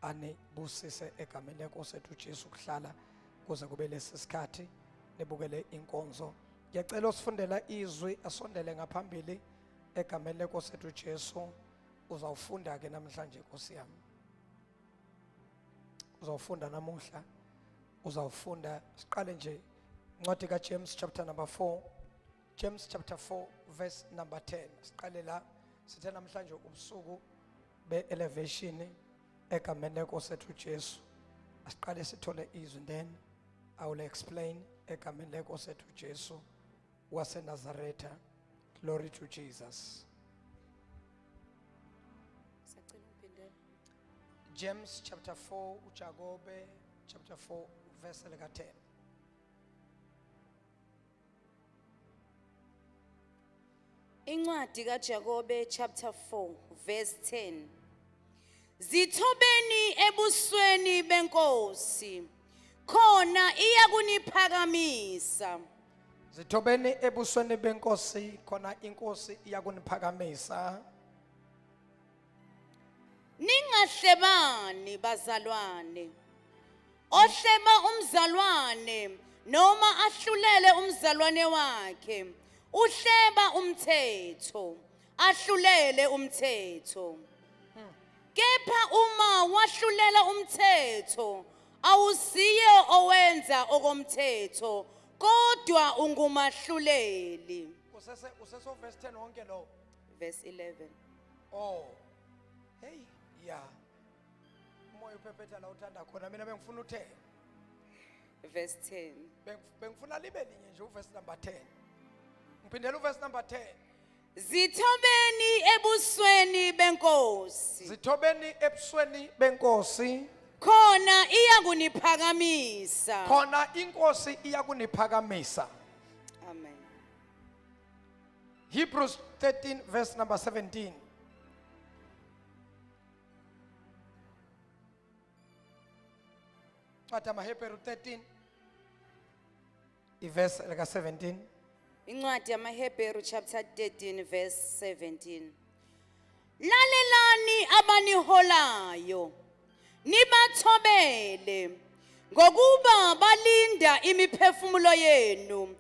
anibusise egameni lenkosi ethu uJesu kuhlala kuze kube lesi sikhathi nebukele inkonzo. Ngiyacela usifundela izwi asondele ngaphambili egameni lenkosi ethu uJesu. Uzawufunda ke namhlanje Nkosi yami. Uzawufunda namuhla. Uzawufunda siqale nje incwadi kaJames chapter number 4. James chapter 4 verse number 10. Siqale la sithe namhlanje ubusuku be-Evelation egameni lenkosi ethu uJesu. Asiqale sithole izwi, then I will explain egameni lenkosi ethu uJesu waseNazaretha. Glory to Jesus. James chapter 4 uJakobe chapter 4 verse 10. Incwadi kaJakobe chapter 4 verse 10. Zithobeni ebusweni benkosi, khona iyakuniphakamisa. Zithobeni ebusweni benkosi, khona inkosi iyakuniphakamisa. Ningahlebani bazalwane. Ohleba umzalwane noma ahlulele umzalwane wakhe, uhleba umthetho, ahlulele umthetho. Kepha uma wahlulela umthetho, awusiye owenza okomthetho, kodwa ungumahluleli. Usese verse 10 wonke lo. Verse 11. Oh. Hey, yeah. Umoya uphephetha la uthanda khona, mina bengifuna uthe. Verse 10. Bengifuna libe linye nje uverse number 10. Ngiphindela uverse number 10. Zithobeni ebusweni benkosi. Zithobeni ebusweni benkosi. Khona iyakuniphakamisa. Khona inkosi iyakuniphakamisa. Amen. Hebrews 13 verse number 17. Hebrews 13 verse 17. Incwadi yamaHebheru chapter 13 verse 17. Lalelani abaniholayo, nibathobele, ngokuba balinda imiphefumulo yenu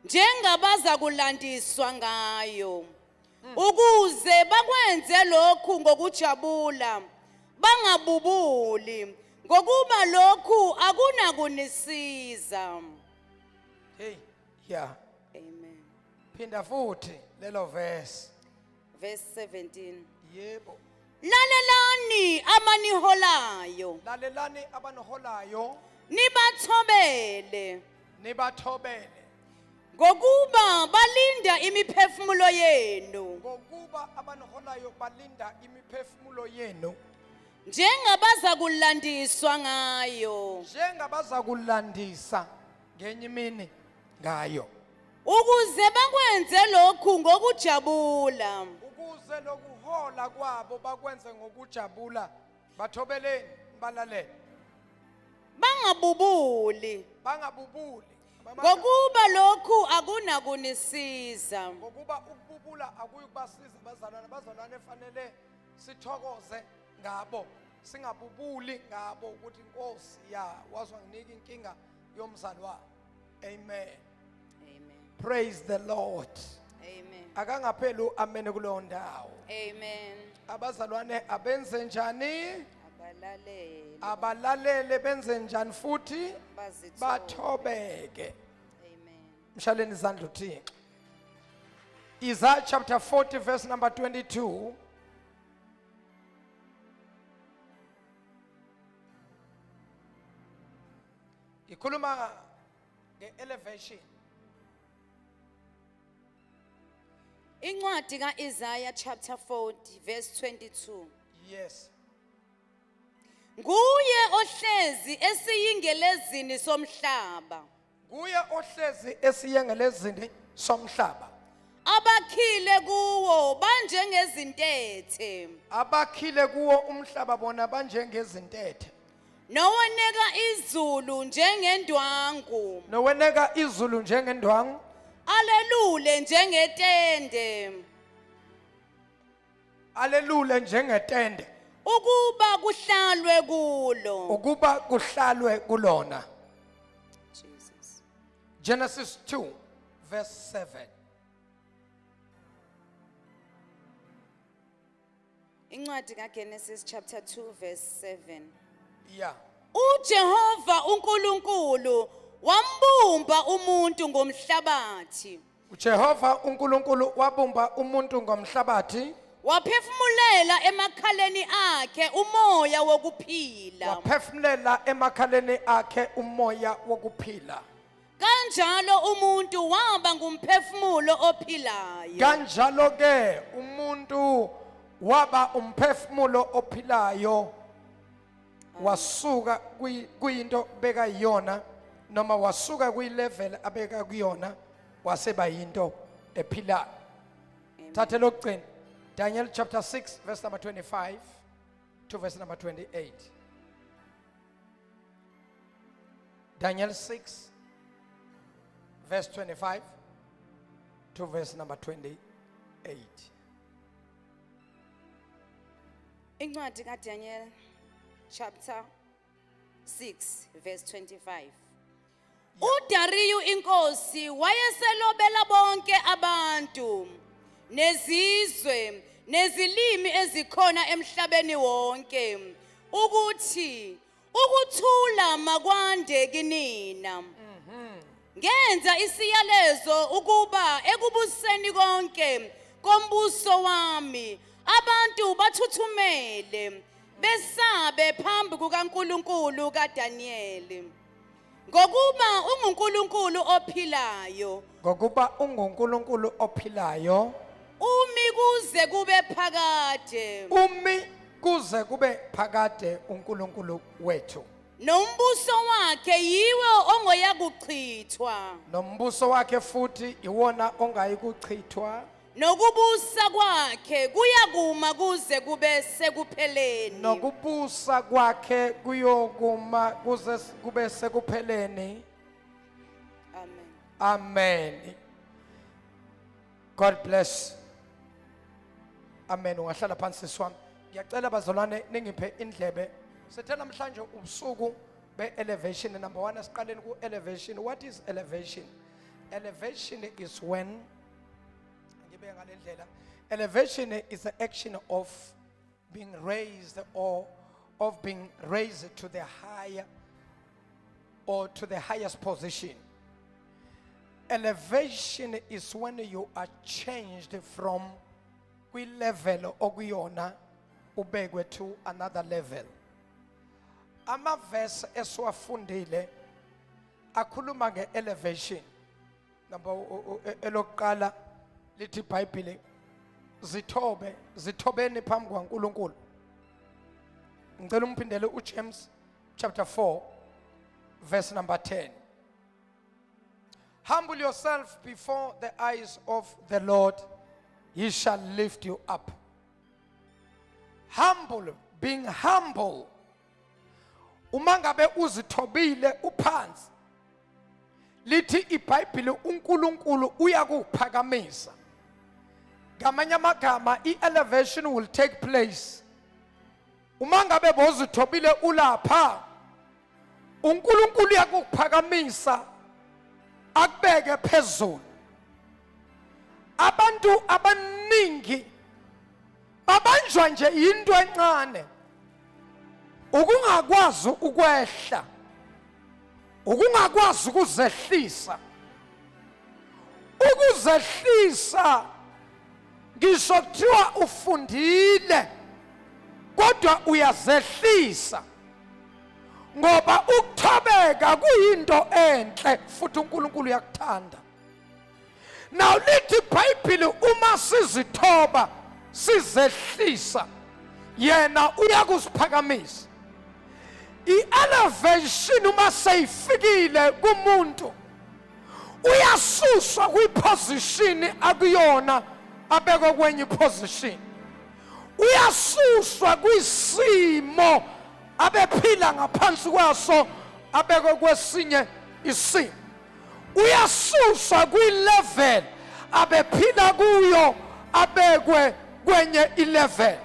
njengabaza kulandiswa ngayo, ukuze bakwenze lokhu ngokujabula, bangabubuli, ngokuba lokhu akunakunisiza. Hey, yeah. Amen. Pinda futhi lelo verse. Verse 17. Yebo. Lalelani abaniholayo, Lalelani abaniholayo, nibathobele, nibathobele, ngokuba balinda imiphefumulo yenu ngokuba abaniholayo balinda imiphefumulo yenu njengabaza kulandiswa ngayo, njengabaza kulandisa ngenye imini ngayo, ukuze bakwenze lokhu ngokujabula, ukuze lokuhola kwabo bakwenze ngokujabula. Bathobeleni, balalele, bangabubuli, bangabubuli, ngokuba lokhu akunakunisiza. ngokuba ukububula akuyikubasiza bazalwane. Bazalwane fanele sithokoze ngabo, singabubuli ngabo ukuthi inkosi wazwa nginika inkinga yomzalwane. Amen. Amen. Praise the Lord. Amen. Akangapheli amen kuleyo ndawo. Amen. Abazalwane abenze njani? Abalalele. Abalalele benze njani futhi? Bazithobe. Bathobeke. Amen. Mshaleni izandla uThixo. Isaiah chapter 40 verse number 22. Ikhuluma nge-elevation. Incwadi kaIsaiah chapter 40 verse 22. Yes. Nguye ohlezi esiyingelezini somhlaba. Nguye ohlezi esiyengelezini somhlaba. Abakhile kuwo banjengezintethe. Abakhile kuwo umhlaba bona banjengezintethe. Noweneka izulu njengendwangu. Noweneka izulu njengendwangu. Alelule njengetende. Alelule njengetende. ukuba kuhlalwe kulo. ukuba kuhlalwe kulona. Jesus. Genesis 2 verse 7. Incwadi kaGenesis chapter 2 verse 7. Yeah. uJehova uNkulunkulu wambumba umuntu ngomhlabathi. uJehova uNkulunkulu wabumba umuntu ngomhlabathi, Waphefumulela emakhaleni akhe umoya wokuphila. waphefumulela emakhaleni akhe umoya wokuphila. Kanjalo umuntu waba ngumphefumulo ophilayo. Kanjalo ke umuntu waba umphefumulo ophilayo, wasuka kuyinto beka yona noma wasuka kuyilevel abeka kuyona waseba yinto ephilayo. Thathe lokugcina Daniel chapter 6 verse number 25 to verse number 28. Daniel 6 verse 25 to verse number 28. Incwadi kaDaniel chapter 6 verse 25. uDariyu inkosi wayeselobela bonke abantu nezizwe nezilimi ezikhona emhlabeni wonke ukuthi ukuthula makwande kinina. Ngenza isiyalezo ukuba ekubuseni konke kombuso wami abantu bathuthumele besabe phambi kukaNkulunkulu kaDaniel. Ngokuba unguNkulunkulu ophilayo. Ngokuba unguNkulunkulu ophilayo. Umi kuze kube phakade. Umi kuze kube phakade uNkulunkulu wethu. Nombuso wakhe yiwo ongoya kuchithwa. Nombuso wakhe futhi iwona ongayi kuchithwa. Nokubusa kwakhe kuyakuma kuze kube sekupheleni. Nokubusa kwakhe kuyokuma kuze kube sekupheleni. Amen. Amen. God bless. Amen. Ungahlala phansi swami. Ngiyacela bazalwane ningiphe indlebe. Sethe namhlanje ubusuku be-elevation number 1 asiqaleni ku-elevation. What is elevation? Elevation is when elevation is the action of being raised or of being raised to the higher or to the highest position. Elevation is when you are changed from kwi level okuyona ubekwe to another level. Ama verse esiwafundile akhuluma nge-elevation. Number elokuqala lithi iBhayibheli zithobeni phambi kwaNkulunkulu. Ngicela umphindele uJames chapter 4 verse number 10. Humble yourself before the eyes of the Lord, he shall lift you up. Humble, being humble. Uma ngabe uzithobile uphansi, lithi iBhayibheli uNkulunkulu uyakuphakamisa. Ngamanye amagama i-elevation will take place. Uma ngabe bozithobile ulapha, uNkulunkulu uyakuphakamisa akubeke phezulu. Abantu abaningi babanjwa nje into encane. Ukungakwazi ukwehla. Ukungakwazi ukuzehlisa. Ukuzehlisa ngisho kuthiwa ufundile kodwa uyazehlisa. Ngoba ukuthobeka kuyinto enhle futhi uNkulunkulu uyakuthanda. Now lithi iBhayibheli uma sizithoba sizehlisa yena uyakusiphakamisa. I-elevation uma seyifikile kumuntu uyasuswa kwiposition akuyona abekwe kwenye position. Uyasuswa kwisimo abephila ngaphansi kwaso abekwe kwesinye isimo. Uyasuswa kwilevel abephila kuyo abekwe kwenye ilevel.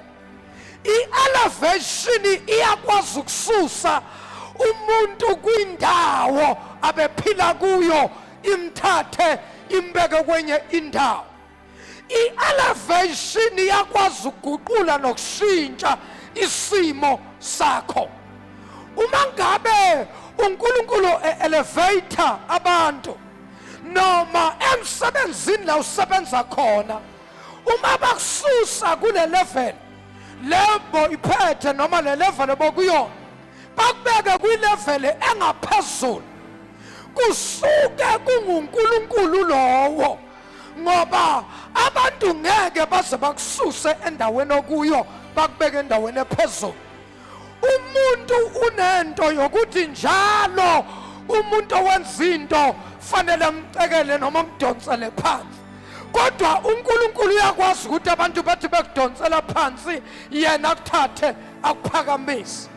I-elevation iyakwazi ukususa umuntu kwindawo abephila kuyo imthathe imbeke kwenye indawo. I-elevation iyakwazi ukuguqula nokushintsha isimo sakho. Uma ngabe uNkulunkulu elevator abantu noma emsebenzini la usebenza khona, uma bakususa kule level lebo iphethe noma le level obokuyona bakubeke kwilevel engaphezulu, kusuke kunguNkulunkulu lowo, ngoba abantu ngeke baze bakususe endaweni okuyo bakubeke endaweni ephezulu. Umuntu unento yokuthi njalo umuntu owenza into fanele amcekele noma amdonsele phansi, kodwa uNkulunkulu uyakwazi ukuthi abantu bathi bekudonsela phansi yena akuthathe akuphakamise.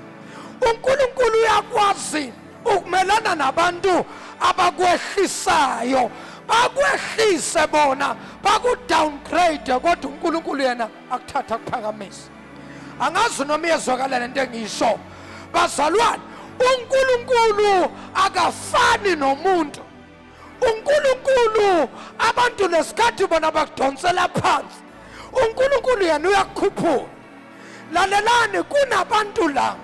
uNkulunkulu uyakwazi ukumelana nabantu abakwehlisayo, bakwehlise bona bakudowngrade, kodwa uNkulunkulu yena akuthatha akuphakamise. Angazi noma iyezwakala lento engisho bazalwane. uNkulunkulu akafani nomuntu. uNkulunkulu abantu lesikhathi bona bakudonsela phansi, uNkulunkulu yena uyakukhuphula. Lalelani, kunabantu la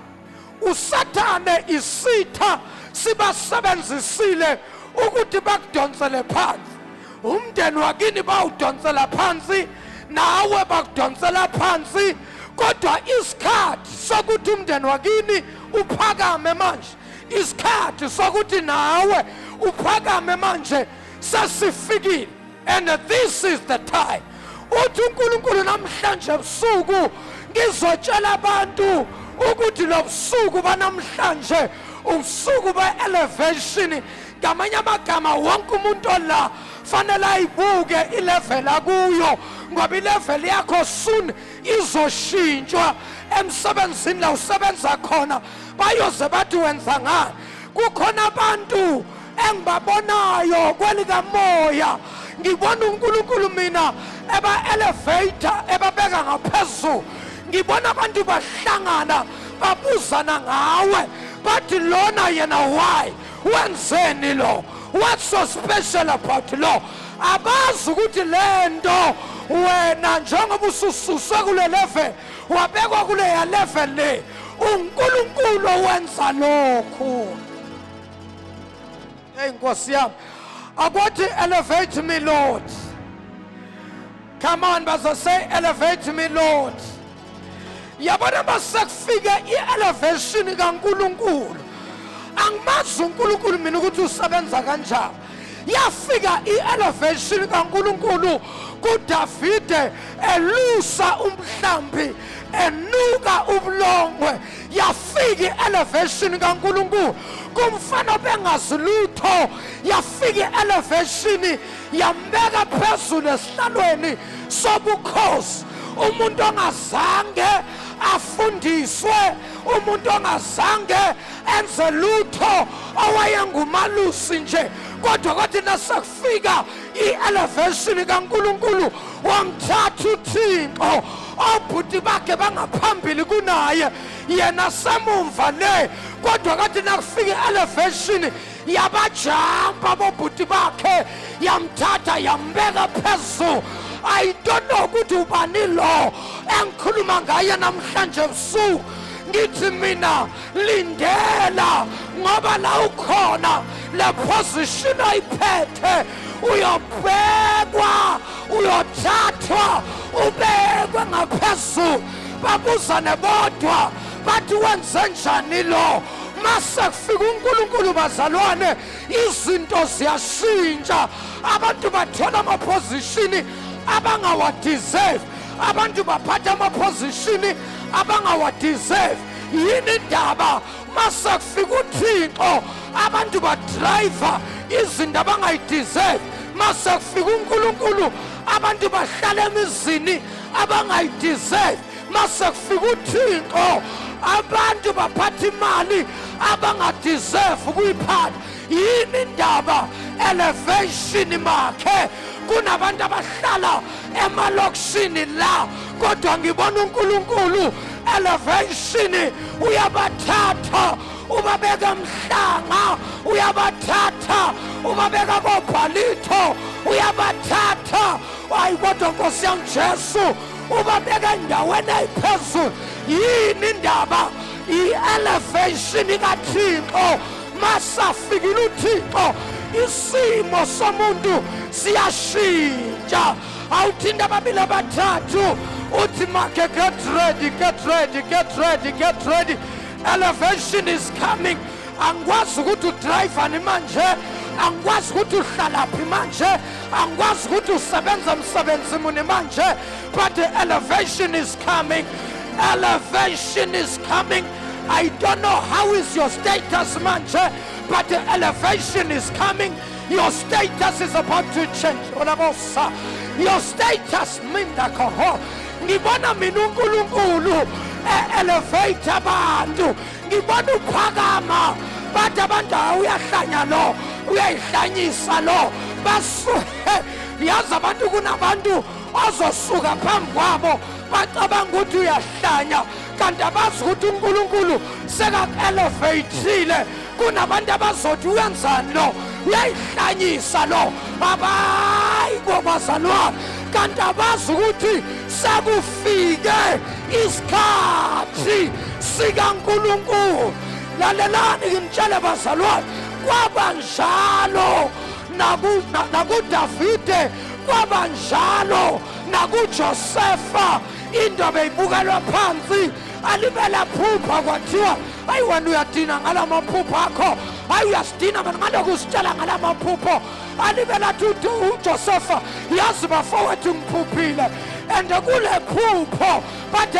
uSathane isitha sibasebenzisile ukuthi bakudonsele phansi. Umndeni wakini bawudonsela phansi, nawe bakudonsela phansi, kodwa isikhathi sokuthi umndeni wakini uphakame manje, isikhathi sokuthi nawe uphakame manje sesifikile. And this is the time. Uthi uNkulunkulu namhlanje ebusuku ngizotshela abantu ukuthi lo busuku banamhlanje ubusuku be-elevation. Ngamanye amagama wonke umuntu la fanele ayibuke ilevel akuyo, ngoba ilevel yakho soon izoshintshwa. Emsebenzini la usebenza khona bayoze bathi wenza ngani. Kukhona abantu engibabonayo kwelikamoya, ngibona uNkulunkulu mina eba-elevator ebabeka ngaphezulu. Ngibona abantu bahlangana babuzana ngawe, bathi lona yena why, wenzeni lo, what's so special about lo. Abazi ukuthi lento wena njengoba usususwe kule level wabekwa kule ya level le, uNkulunkulu wenza lokhu. Hey Nkosi yami, akwathi elevate me Lord. Come on, baza, say elevate me Lord. Yabona basekufike i-elevation kaNkulunkulu. Angimazi uNkulunkulu mina ukuthi usebenza kanjani. Yafika i-elevation kaNkulunkulu kuDavide elusa umhlambi enuka ubulongwe. Yafika i-elevation kaNkulunkulu kumfana bengazi lutho. Yafika i-elevation yambeka phezulu esihlalweni sobukhosi. Umuntu ongazange afundiswe, umuntu ongazange enze lutho, owayengumalusi nje, kodwa kwathi nasekufika i-elevation kaNkulunkulu wamthatha uThixo. Obhuti bakhe bangaphambili kunaye, yena semumva le, kodwa kwathi nakufika i-elevation yabajampa bobhuti bakhe, yamthatha yambeka phezulu. I don't know ukuthi ubani lo engikhuluma ngaye namhlanje ebusuku. Ngithi mina lindela, ngoba la ukhona le position ayiphethe uyobhekwa, uyothathwa, ubekwe ngaphezulu. Babuzane bodwa bathi wenze njani lo. Mase kufika uNkulunkulu bazalwane, izinto ziyashintsha. Abantu bathola amaposition abangawadeserve, abantu baphatha amaposition abangawadeserve. Yini indaba mase kufika uThixo abantu badriver izinto abangayideserve. Mase kufika uNkulunkulu abantu bahlala emizini abangayideserve. Mase kufika uThixo abantu baphatha imali abangadeserve ukuyiphatha. Yini indaba elevation makhe kunabantu abahlala emalokishini la, kodwa ngibona uNkulunkulu elevation uyabathatha ubabeka emhlanga, uyabathatha ubabeka koBhalito, uyabathatha hayi kodwa Nkosi yami Jesu ubabeka endaweni ephezulu. Yini indaba? I-elevation kaThixo masafikile uThixo isimo somuntu siyashintsha. Awuthinta ababili abathathu uthi make get ready, get ready, get ready, get ready. Elevation is coming. Angikwazi ukuthi udrive ni manje, angikwazi ukuthi uhlala phi manje, angikwazi ukuthi usebenza emsebenzi muni manje, but the elevation is coming. Elevation is coming. I don't know how is your status manje, but the elevation is coming. Your status is about to change. Your status mindako. Ngibona mina uNkulunkulu elevate abantu. Ngibona uphakama. Bathi abantu uyahlanya lo, uyayihlanyisa lo. Basuhe. Yazi abantu kunabantu ozosuka phambi kwabo bacabanga ukuthi uyahlanya, kanti abazi ukuthi uNkulunkulu seka-elevatile. Kunabantu abazothi uyenzani lo, uyayihlanyisa lo, abayi kwabazalwane, kanti abazi ukuthi sekufike isikhathi sikaNkulunkulu. Lalelani ngimtshele bazalwane, kwabanjalo nakuDavide, kwabanjalo nakuJosefa. Indaba ibukelwa phansi, alibela phupha kwathiwa hayi wena uyadina ngalamaphupho akho, hayi uyasidina mina ngalokhu usitshela ngalamaphupho. Alibela uJosefa, yazi bafowethu ngiphuphile and kule phupho, but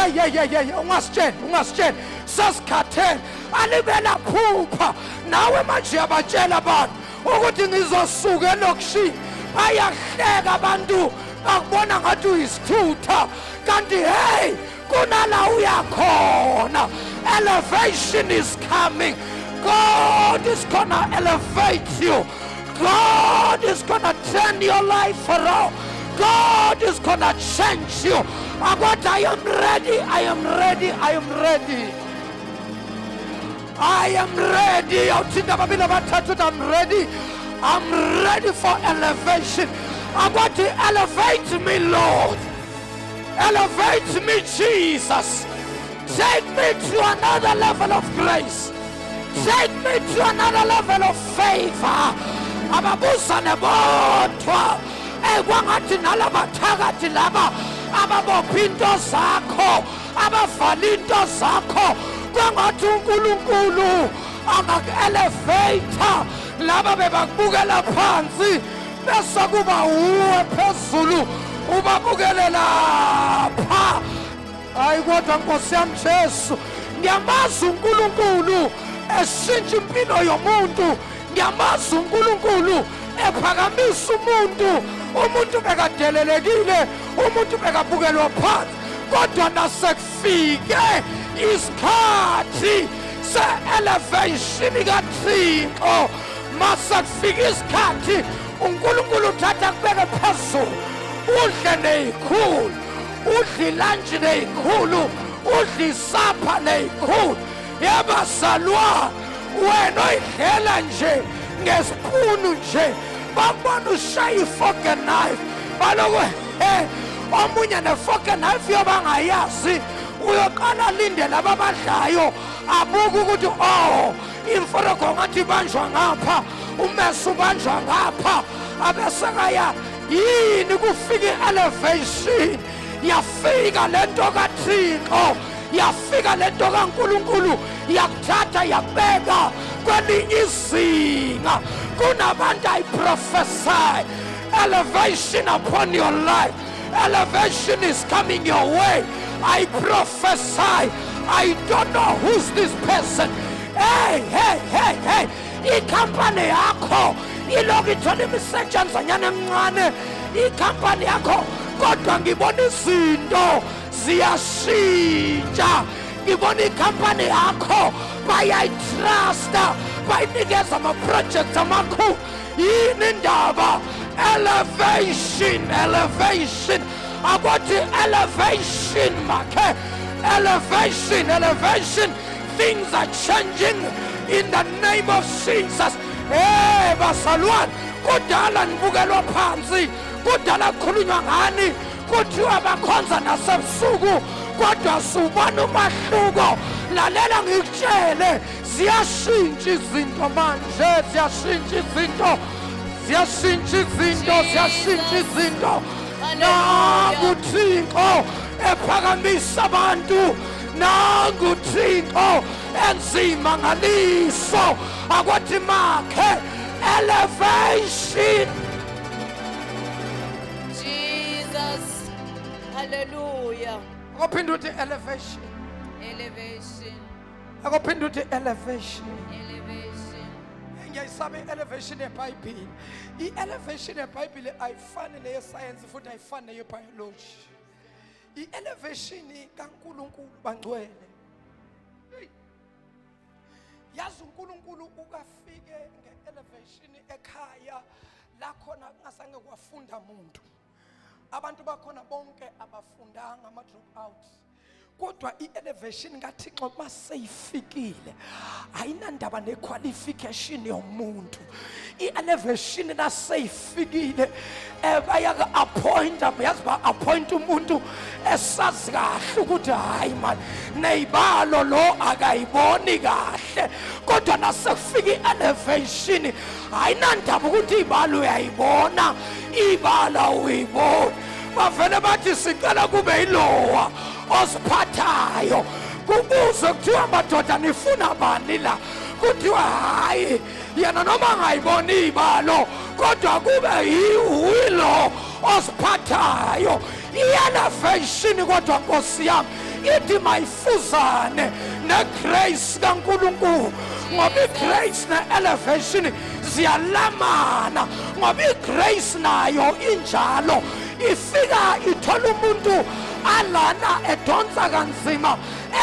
ungasitsheni sesikhatheni. Alibela phupha nawe manje yabatshela abantu ukuthi ngizosuka elokishini. Bayahleka abantu akubona ngathi uyisithutha, kanti hey kunala uyakhona. Elevation is coming. God is gonna elevate you. God is gonna turn your life around. God is gonna change you. But I am ready, I am ready, I am ready. I am ready. I'm ready. I'm ready for elevation. I want to elevate me, Lord. Elevate me, Jesus. Take me to another level of grace. Take me to another level of favor. Ababusa nebotwa ekwangathi nalabathakathi laba ababophinto zakho, abafalinto zakho, kwangathi uNkulunkulu angaku-elevator laba bebakubukela phansi bese kuba uwe phezulu ubabukele lapha. Hayi kodwa Nkosi yami Jesu, ngiyamazi uNkulunkulu eshintsha impilo yomuntu, ngiyamazi uNkulunkulu ephakamisa umuntu bekadelelekile, umuntu bekabukelwa phansi, kodwa nasekufike isikhathi se-elevation kaThixo. Masekufike isikhathi uNkulunkulu uthatha kubeke phezulu, udle neyikhulu, udle ilanji neyikhulu, udle isapha neyikhulu. Yabazalwane, wena oyidlela nje ngesipunu nje, babona ushaya i-fork and knife, baloko omunye ne-fork and knife yobangayazi, uyoqala alinde laba abadlayo abuke ukuthi imforoko ngathi ibanjwa ngapha, umesi ubanjwa ngapha, abesekaya yini kufika i-elevation. Yafika lento kaThixo, yafika lento kaNkulunkulu, yakuthatha yakubeka kwelinye izinga. Kunabantu I prophesy elevation upon your life. Elevation is coming your way. I prophesy. I don't know who's this person. Hey, ikampani yakho ilokhu ithola imisetshenzanyana emincane, ikampani yakho, kodwa ngibona izinto ziyashintsha. Ngibona ikampani yakho bayayitrusta, bayinikeza ama-project amakhulu. Yini indaba? Elevation. I want the elevation, make Elevation, elevation. Things are changing in the name of Jesus. Hey, basalwane, kudala nibukelwa phansi, kudala khulunywa ngani, kuthiwa bakhonza nasebusuku, kodwa subona umahluko. Lalela ngikutshele, ziyashintsha izinto manje, ziyashintsha izinto, ziyashintsha izinto, ziyashintsha izinto. Nangu uThixo ephakamisa abantu, nangu uThixo enzima ngaliso, akwathi makhe elevation. Jesus. Hallelujah. Akuphinda uthi elevation, Elevation. akuphinda uthi elevation. Elevation. Ngiyayisaba i-elevation eBhayibheli. I-elevation eBhayibheli ayifani neyesayensi futhi ayifani neyebiology. I-elevation kaNkulunkulu bangcwele. Yazi uNkulunkulu ukafike nge-elevation ekhaya la khona kungasange kwafunda umuntu. Abantu bakhona bonke abafundanga ama-drop out. Kodwa i-elevation kaThixo maseyifikile ayinandaba nequalification yomuntu. I-elevation naseyifikile bayaka-appointa, yazi ba-appoint umuntu esazi kahle ukuthi hayi mani neyibalo lo akayiboni kahle, kodwa nasekufika i-elevation ayinandaba ukuthi ibalo uyayibona, ibala uyibona. Bavele bathi sicela kube yilowa osiphathayo, kubuzwe kuthiwa madoda nifuna bani la, kuthiwa hayi yena noma ngayiboni ibalo kodwa kube yilo osiphathayo. I-elevation kodwa Nkosi yami ithi mayifuzane ne-grace kaNkulunkulu, ngoba i-grace ne-elevation ziyalamana, ngoba i-grace nayo injalo ifika ithola umuntu alana edonsa kanzima,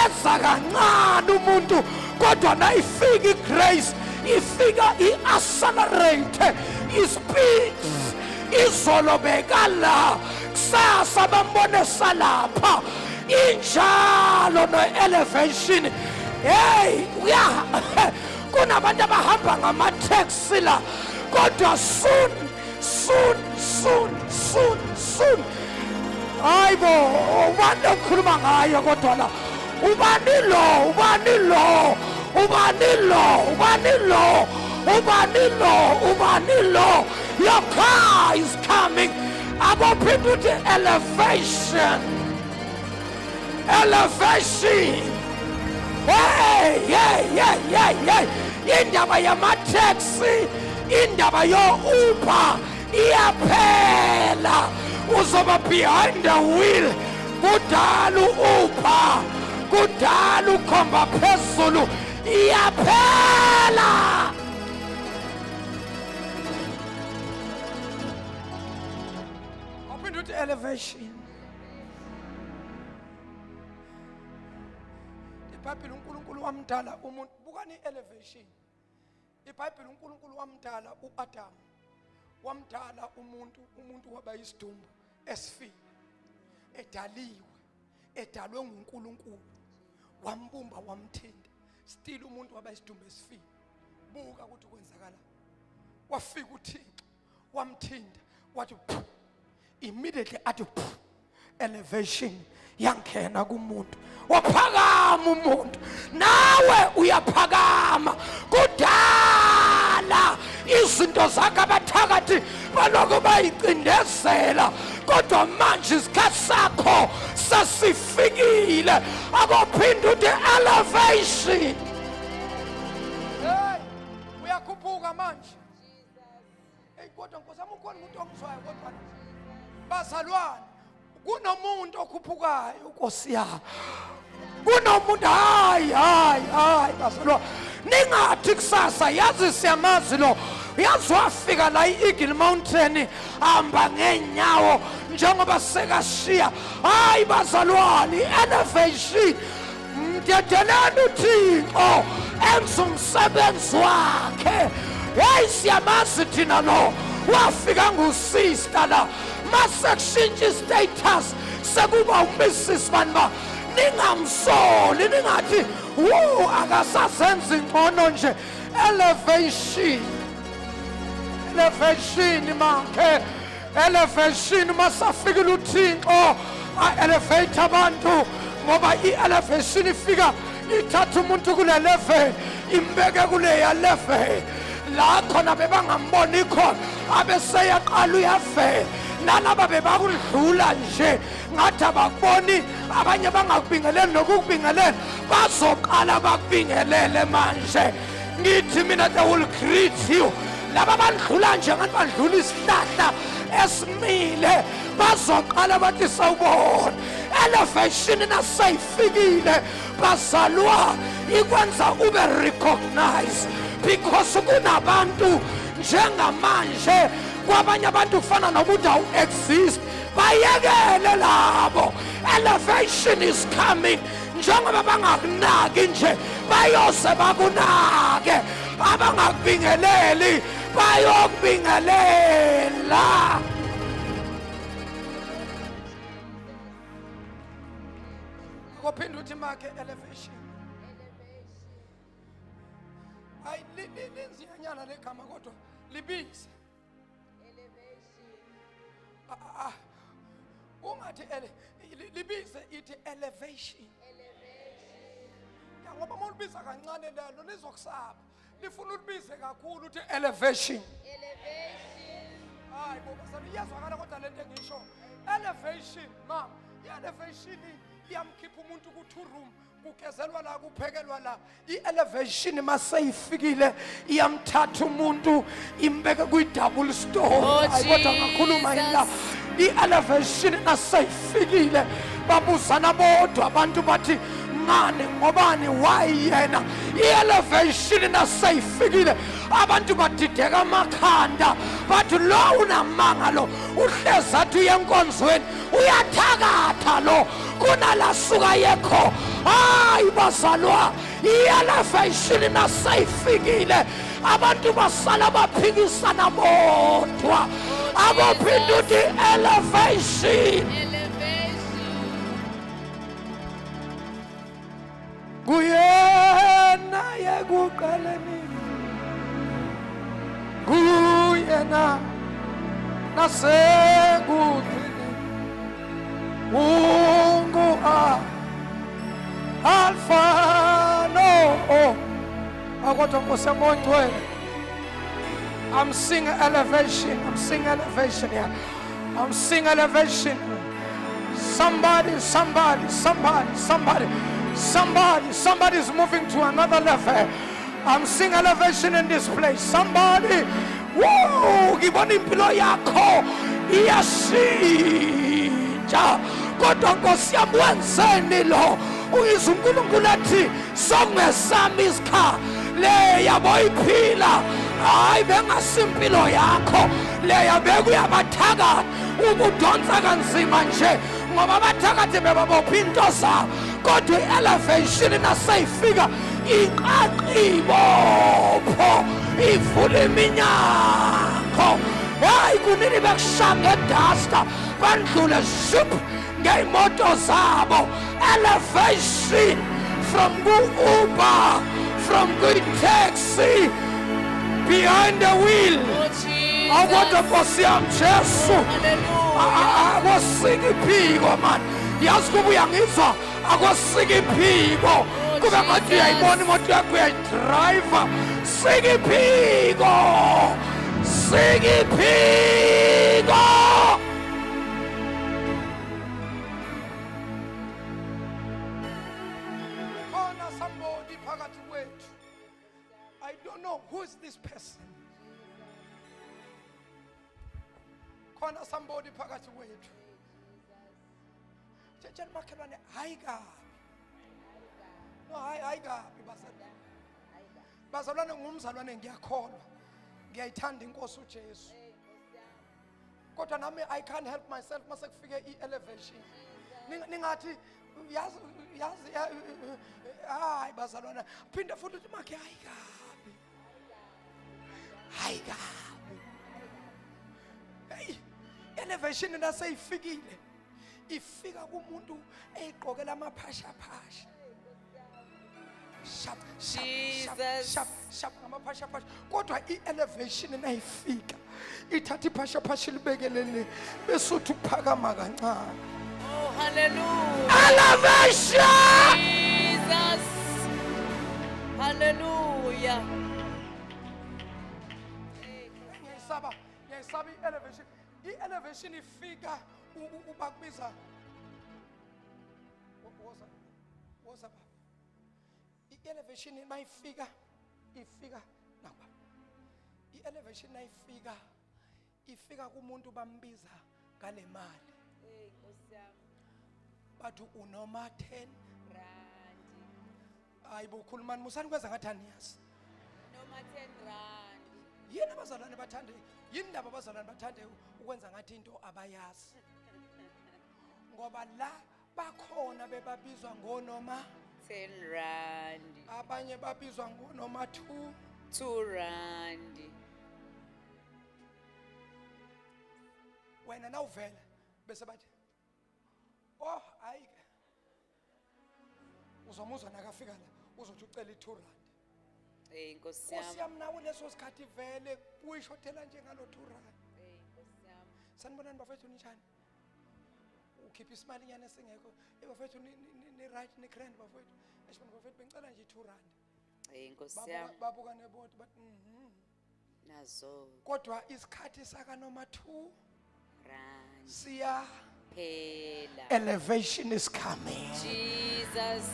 eza kancane umuntu, kodwa na ifika i-grace ifika i-accelerate i-speed, izolobeka la kusasa bambone salapha. Injalo no-elevation. Hey, kunabantu abahamba ngama-taxi la, kodwa soon. Hayibo, ubani okhuluma ngayo kodwa la? Ubani lo? Your car is coming. Abophinda uthi elevation. Hey. Indaba yama-taxi, indaba yo-Uber iyaphela. Uzoba behind the wheel, kudala u-Uber, kudala ukhomba phezulu, iyaphela. Aphinda uthi elevation. IBhayibheli uNkulunkulu wamdala umuntu, bukani i-elevation. IBhayibheli uNkulunkulu wamdala u-Adam, wamdala umuntu waba yisidumbu esifile, edalwe nguNkulunkulu, wambumba wamthinta, still umuntu waba yisidumbu esifile. Buka ukuthi kwenzakala. Wafika uThixo wamthinta, wathi immediately athi elevation yangena kumuntu, waphakama umuntu. Nawe uyaphakama, kudala izinto zakhe abathakathi baloko bayicindezela, kodwa manje isikhathi sakho sesifikile. Akuphinda uthi elevation. Hey, uyakhuphuka manje. Hey, kodwa Nkosi yami ukhona umuntu ongizwayo kodwa bazalwane, kunomuntu okhuphukayo Nkosi yami. Kunomuntu hayi bazalwane. Ningathi kusasa yazi siyamazi lo, yazi wafika la i-Eagle Mountain hamba ngenyawo njengoba sekashiya. Hayi bazalwane, elevation mdedelana uThixo enza umsebenzi wakhe. Hey, siyamazi thina lo, wafika ngusister la, masekushintsha status sekuba uMrs. Manba. ningamsoli ningathi akasazenzi ngcono nje. Elevation makhe, elevation masafikile uThixo elevate abantu, ngoba i-elevation ifika ithatha umuntu kule level imbeke kuleya level la khona bebangamboni khona abeseyaqala uyavela. Nalaba bebakudlula nje ngathi abakuboni, abanye bangakubingeleli nokukubingelela, bazoqala bakubingelele manje. Ngithi mina they will greet you. Laba bandlula nje ngathi bandlula isihlahla esimile, bazoqala bathi sawubona. Elevation nasayifikile bazalwa ikwenza ube recognize, because kunabantu njengamanje kwabanye abantu kufana nokuthi awu exist, bayekele labo. Elevation is coming. Njengoba bangakunaki nje bayose bakunake, abangakubingeleli bayokubingelela. Akuphinda uthi makhe elevation. Hayi linziyanyana legama kodwa libize. Ungathi libize ithi elevation. Ya ngoba mawulibiza kancane lelo lizokusaba. Lifuna ulibize kakhulu uthi elevation. Hayi ngoba siyazwakala kodwa lento engisho. Elevation mama, i-elevation iyamkhipha umuntu ku-2 room, kugezelwa la kuphekelwa la. I-elevation maseyifikile iyamthatha umuntu imbeke kwi-double store. Hayi kodwa ngakhuluma yila. I-elevation naseyifikile babuzana bodwa abantu bathi ngane ngobani why yena. I-elevation naseyifikile abantu badideka amakhanda bathi lo unamanga lo, uhlezi athi uye enkonzweni uyathakatha lo kunala suka yekho. Hayi bazalwa, i-elevation naseyifikile abantu basala baphikisana bodwa. Akuphinda uthi elevation. Kuyena yekuqaleni, kuyena nasekugcineni, Alpha no akodwa Nkosi yami ongcwele. I'm singing elevation. I'm singing elevation here. I'm singing elevation. Somebody is moving to another level. I'm singing elevation in this place. Somebody, whoa, ngibona impilo yakho iyashintsha. Kodwa Nkosi yami wenzeni lo? Uyizwa uNkulunkulu athi songesami isikha le yabo iphila. Hayi bengasimpilo yakho leya bekuyabathakatha ubudonsa kanzima nje ngoba abathakathi bebabopha into zabo. Kodwa i-elevation naseyifika iqaqibopho ivula iminyango. Hayi kunini bekushaya ngedasta bandlule zhup ngey'moto zabo. Elevation from ku-Uber, from ku-taxi, behind the wheel. Akodwa Nkosi yami Jesu akosika iphiko man. Yazi kuba uyangizwa akosika iphiko. Kube ngathi uyayibona imoto yakho uyayidrayiva. Sika iphiko, sika iphiko. Khona somebody phakathi kwethu. I don't know who is this person. Khona somebody phakathi kwethu. Tshela makhelwane hayi kabi. No hayi kabi bazalwane. Bazalwane ngumzalwane ngiyakholwa. Ngiyayithanda inkosi uJesu. Kodwa nami I can't help myself mase kufike i-elevation. Ningathi yazi hayi bazalwane. Phinde futhi uthi makhe hayi kabi. Hayi kabi. Hey, elevation naseyifikile. ifika kumuntu eyiqokela amaphashaphasha. Shap, shap, Jesus. shap, shap, ngamaphashaphasha. Kodwa i-elevation nayifika ithatha iphashaphasha libekelele bese uthi uphakama kancane. Oh, hallelujah. Elevation! Jesus. Hallelujah. Ngiyayisaba i-elevation. I-elevation ifika ubakubiza. Woza baba. I-elevation mayifika ifika naba. I-elevation ifika kumuntu bambiza ngale mali. Hey, Nkosi yami. Bathi unoma 10 Randi. hayibo khulumani musani kwenza ngathi aniyazi. Noma 10 rand. Yini abazalwane bathande yini ndaba abazalwane bathande ukwenza ngathi into abayazi. Ngoba la bakhona bebabizwa ngonoma 10 rand. abanye babizwa ngonoma 2. 2 rand. Wena nawuvela bese bathi oh hayi ke uzomuzwa nakafika la uzothi ucela i2 rand. Hey, Nkosi Nkosi yami. yami nawe leso sikhathi vele uyishothela nje ngalo 2 rand. Hey, Nkosi yami. Sanibonani bafethu ninjani? Ukhipha isimali nyane singekho. Bafethu ni right ni grand bafethu. Esibona bafethu bengicela nje 2 rand. Hey, Nkosi yami. Babuka neboti but Nazo kodwa isikhathi saka noma 2 rand. siya Phela. elevation is coming. Jesus.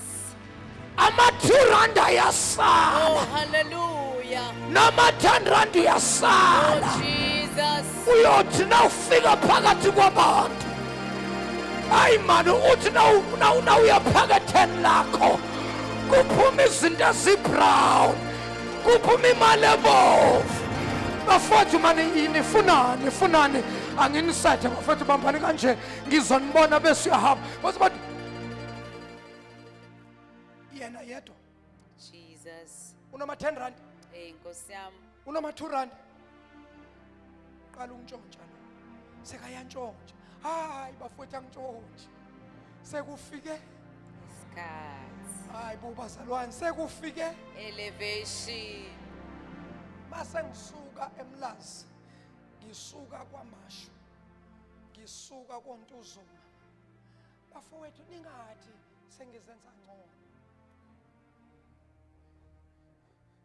Ama 2 rand Oh, ayasala. hallelujah. Noma 10 rand Oh, uyasala. Jesus. Uyothi nawufika phakathi kwabantu. Hayi mani uthi na uyaphakatheni lakho. Kuphuma izinto ezibrown. Kuphuma imali ebomvu. Bafowethu mani nifunani anginisethe bafowethu bambani kanje ngizonibona bese uyahamba. Bose bathi yena yedwa Jesus. unoma 10 rand Hey, Nkosi yami. unoma 2 rand qala ungitshontsha lo sekayantshontsha hayi bafowethu angitshontshe sekufike Isikhathi. hayi bobazalwane sekufike Elevation. base ngisuka eMlazi ngisuka kwaMashu ngisuka koNtuzuma bafowethu ningathi sengizenza ngcono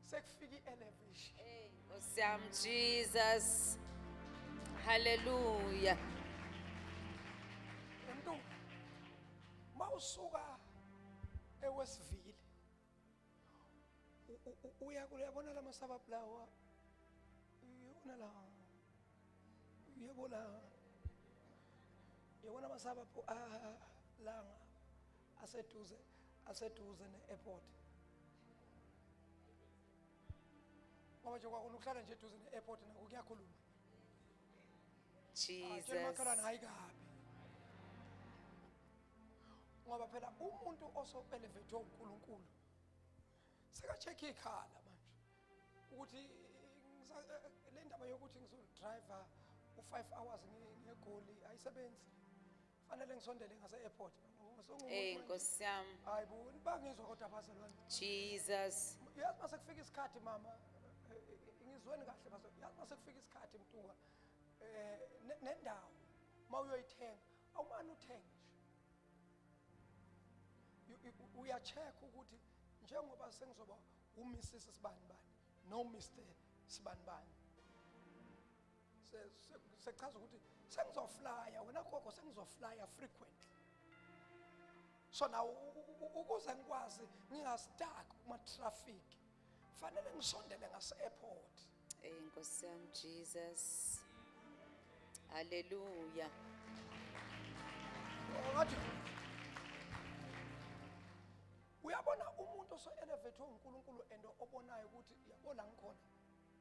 sekufika i-elevation. Hey, Nkosi yami. Jesus. Hallelujah. Umuntu mawusuka eWestville uyabona la masabab lawa uyabona masabab langa aseduze ne-airport ngoba nje kwakuhlala nje eduze ne-airport nako kuyakhuluma. Jesus. Makhalana hayi kabi ngoba phela umuntu oso-elevethwe uNkulunkulu seka-check ikhala manje ukuthi le ndaba yokuthi ngizodriver u5 hours ngegoli ayisebenzi fanele ngisondele ngase-airport. Hey, Nkosi yami. hayi bo bangizwa kodwa abazalwane Jesus. yazi mase kufika isikhathi mama ngizweni kahle bazo yazi mase kufika isikhathi mtuka nendawo mawuyoyithenga awumani uthenga nje uyacheck ukuthi njengoba sengizoba uMrs Sibani bani no Mr Sibani bani sekuchaza ukuthi sengizoflya wena gogo sengizoflya frequently so now ukuze ngikwazi ngingastuck kuma traffic fanele ngisondele ngase-airport. Hey, Nkosi yami. Jesus. Hallelujah. Ngathi uyabona umuntu oso-elevethwe uNkulunkulu and obonayo ukuthi yabona ngikhona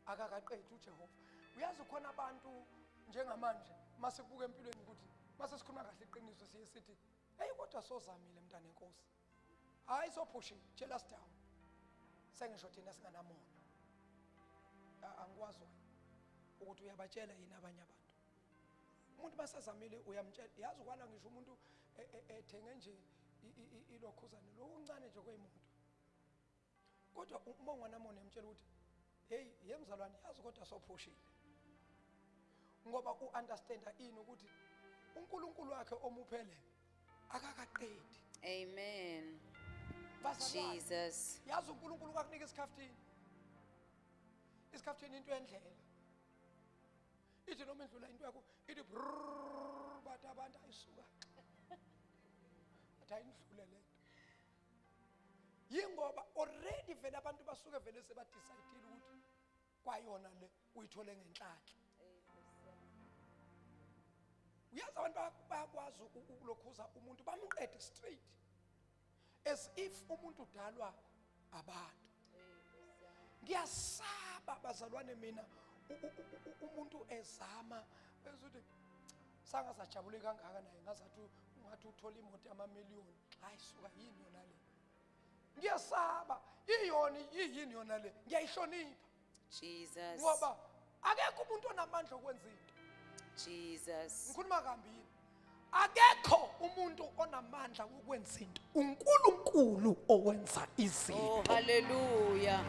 akakaqedi uJehova. Uyazi khona abantu njengamanje masikubuka empilweni ukuthi mase sikhuluma kahle iqiniso siye sithi hey kodwa sozamile mntana enkosi hayi so pushing jealous down sengisho thina singanamoya angikwazi ukuthi uyabatshela yini abanye abantu umuntu masazamile uyamtshela yazi ukwana ngisho umuntu ethenge nje ilokhuzane lokuncane nje kwemuntu kodwa uma unganamona emtshela ukuthi hey yemzalwane yazi kodwa sophushile ngoba uunderstanda ini ukuthi uNkulunkulu wakhe omuphele akakaqedi. Amen. Bazalwane, Jesus. yazi uNkulunkulu kwakunika isikhaftini into endlela ithi noma indlula into yakho ithi brrr bathi abantu ayisuka athi ayindlule lento yingoba already vele abantu basuke vele sebadicidile ukuthi kwayona le uyithole ngenhlanhla. Uyazi abantu bayakwazi ukulokhuza umuntu bamqede straight as if umuntu udalwa abantu. Ngiyasaba bazalwane mina umuntu ezama ezuthi sangasajabule kangaka naye ngazathi ungathi uthola imoto yamamiliyoni hayi suka yini yona le. Ngiyasaba yini yona le ngiyayihlonipha Jesus. ngoba akekho umuntu onamandla okwenza into. Jesus. Ngikhuluma kambini akekho umuntu onamandla ukwenza into uNkulunkulu owenza izinto. Oh, hallelujah.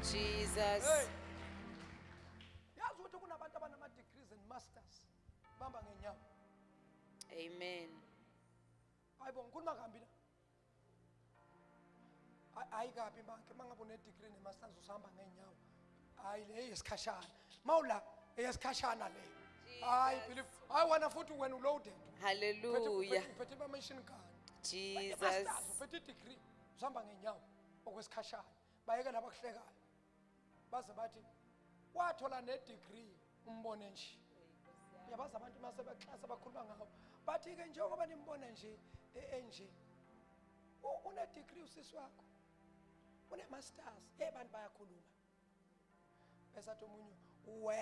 Jesus. Hey. Yazi ukuthi kunabantu abanama degrees and masters bamba ngenyawo. Amen. Hayibo ngikhuluma kambini ayikapi mangabe une degree ne masters usahamba ngenyawo hayi le yesikhashana mawula eyesikhashana le hayi believe I wanna futhi when loaded. Hallelujah. Uphethe ba machine gun. Jesus. Masters uphethe degree usahamba ngenyawo okwesikhashana bayeke laba kuhlekayo baze bathi wathola ne degree umbone nje. Yabaza abantu mase beklasa bakhuluma ngawo bathi ke njengoba nimbone nje enje une degree usisi wakho une masters abantu bayakhuluma besathi omunye we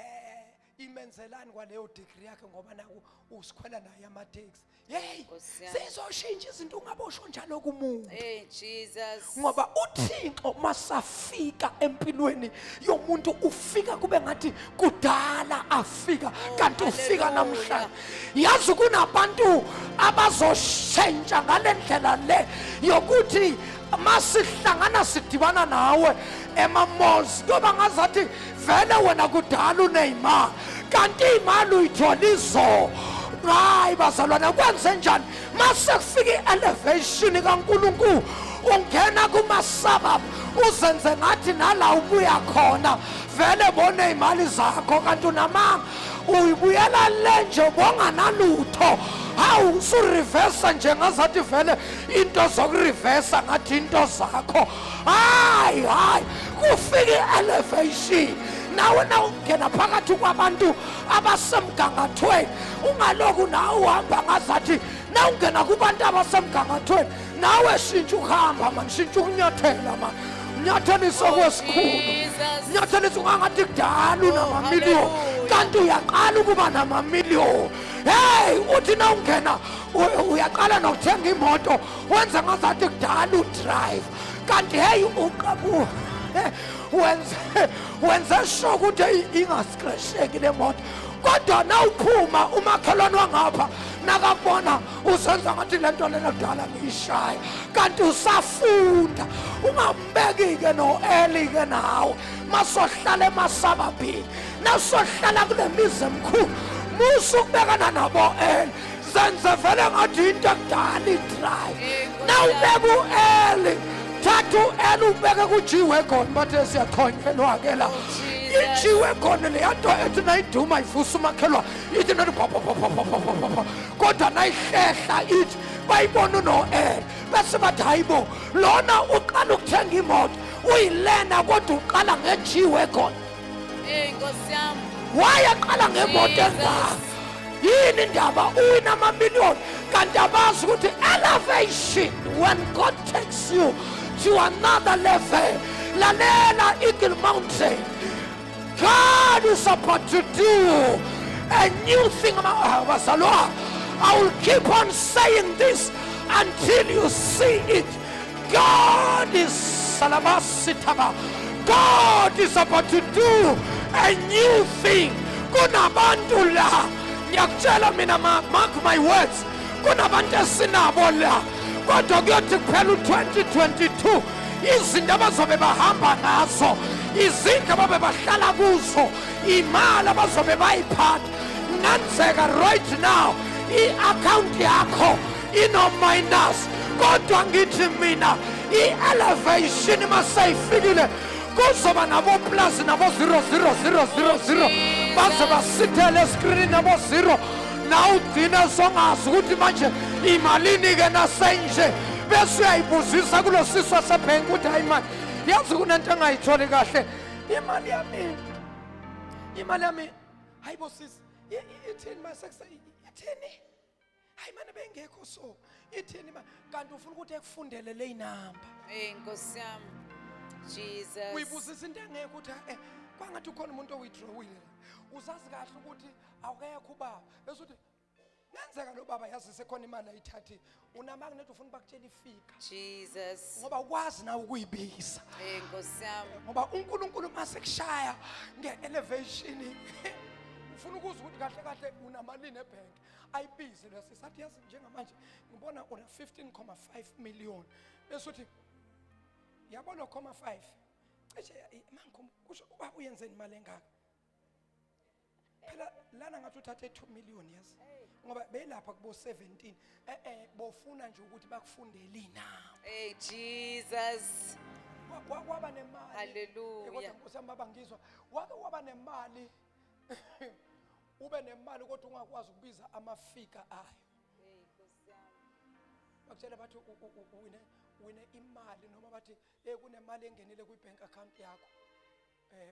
imenzelani kwaleyo degree yakhe ngoba naku usikhwela naye ama taxi hey sizoshintsha izinto ungabosho njalo kumuntu. Hey Jesus. Ngoba uThixo masafika empilweni yomuntu ufika kube ngathi kudala afika kanti ufika namhlanje. Yazi kunabantu abazoshintsha ngalendlela le yokuthi masihlangana sidibana nawe ema-malls kuba ngazathi vele wena kudala uNeymar kanti imali uyithola izo. Hayi bazalwane kwenze njani mase kufika elevation kaNkulunkulu ungena kuma-suburb uzenze ngathi nala ubuya khona vele bona imali zakho kanti unamanga uyibuyela lenje bonganalutho hawu usureversa nje ngazathi vele into zokureversa ngathi into zakho hayi kufika elevation nawe ungena phakathi kwabantu abasemgangathweni ungaloku nawe uhamba ngazathi na ungena kubantu abasemgangathweni nawe shintsha ukuhamba man shintsha ukunyathela man unyathelisa kwesikhulu unyathelisa ungangathi kudala unamamiliyoni kanti uyaqala ukuba namamiliyoni. Hey uthi na ungena uyaqala nokuthenga imoto wenze ngazathi kudala udrive kanti hey uqabu wenze sure ukuthi ingascratcheki le moto kodwa na uphuma umakhelwane wangapha nakabona usenza ngathi lento lena kudala ngishaya kanti usafunda ungambeki ke noEli ke nawe masohlala emasababhini nasohlala kule mizi emkhulu musukubekana naboEli zenze vele ngathi into kudala idrive na ubeka uEli thathu uEli ubeke kujiwe khona bathe siyathonyelwa ke la ijiwe khona le yanto ethi nayiduma ivusa umakhelwa ithi nathi kodwa nayihlehla ithi bayibona unoEli bese bathi hayibo lona uqala ukuthenga imoto uyilena kodwa uqala ngejiwe khona. Nkosi yami wayaqala ngemoto engaka yini indaba uyinamamiliyoni kanti abazi ukuthi elevation when God takes you to another level lalela Eagle Mountain God is about to do a new thing. I will keep on saying this until you see it. God is God is about to do a new thing. Kunabantu la ngiyakutshela mina mark my words, kunabantu esinabo la kodwa kuyothi kuphela u-2022 izinto abazobe bahamba ngazo, izinto ababe bahlala kuzo, imali abazobe bayiphatha, kungenzeka right now i-account yakho ino-minus, kodwa ngithi mina i-elevation maseyifikile kuzoba nabo-plus nabo-00000 baze basithele eskrinini nabo-0 nawudina songazi ukuthi manje imalini-ke nasenje bese uyayibuzisa kulo siswa sebhenki ukuthi hayi mani yazi kunento engayitholi kahle imali yami hayi bosisi ithini masekuse ithini hayi mani bengekho so ithini kanti ufuna ukuthi ekufundele le inamba Nkosi yami. Jesus. uyibuzisa into engekho ukuthi kwangathi ukhona umuntu owithdrawile la uzazi kahle ukuthi awukekho ubaba bese uthi ngenzeka lo baba yazi sekhona imali ayithathi unamagnet ufuna bakutshela ifika Jesus. ngoba ukwazi nawe ukuyibisa Nkosi yami. ngoba uNkulunkulu masekushaya nge-elevation ufuna ukuzwa ukuthi kahle kahle unamalini ebhenki ayibize lesisathi yazi njengamanje ngibona una 15.5 million bese uthi yabona 0.5 cishe kusho uba uyenzeni imali engaka phela lana ngathi uthathe 2 million yes ngoba belapha kubo 17 bofuna nje ukuthi bakufundele inamba Jesus. waba nemali Hallelujah. kodwa Nkosi yami baba ngizwa waba nemali ube nemali kodwa ungakwazi ukubiza amafika ayo Nkosi yami. bakutshela bathi wine imali noma bathi kunemali engenile kwi-bank account yakho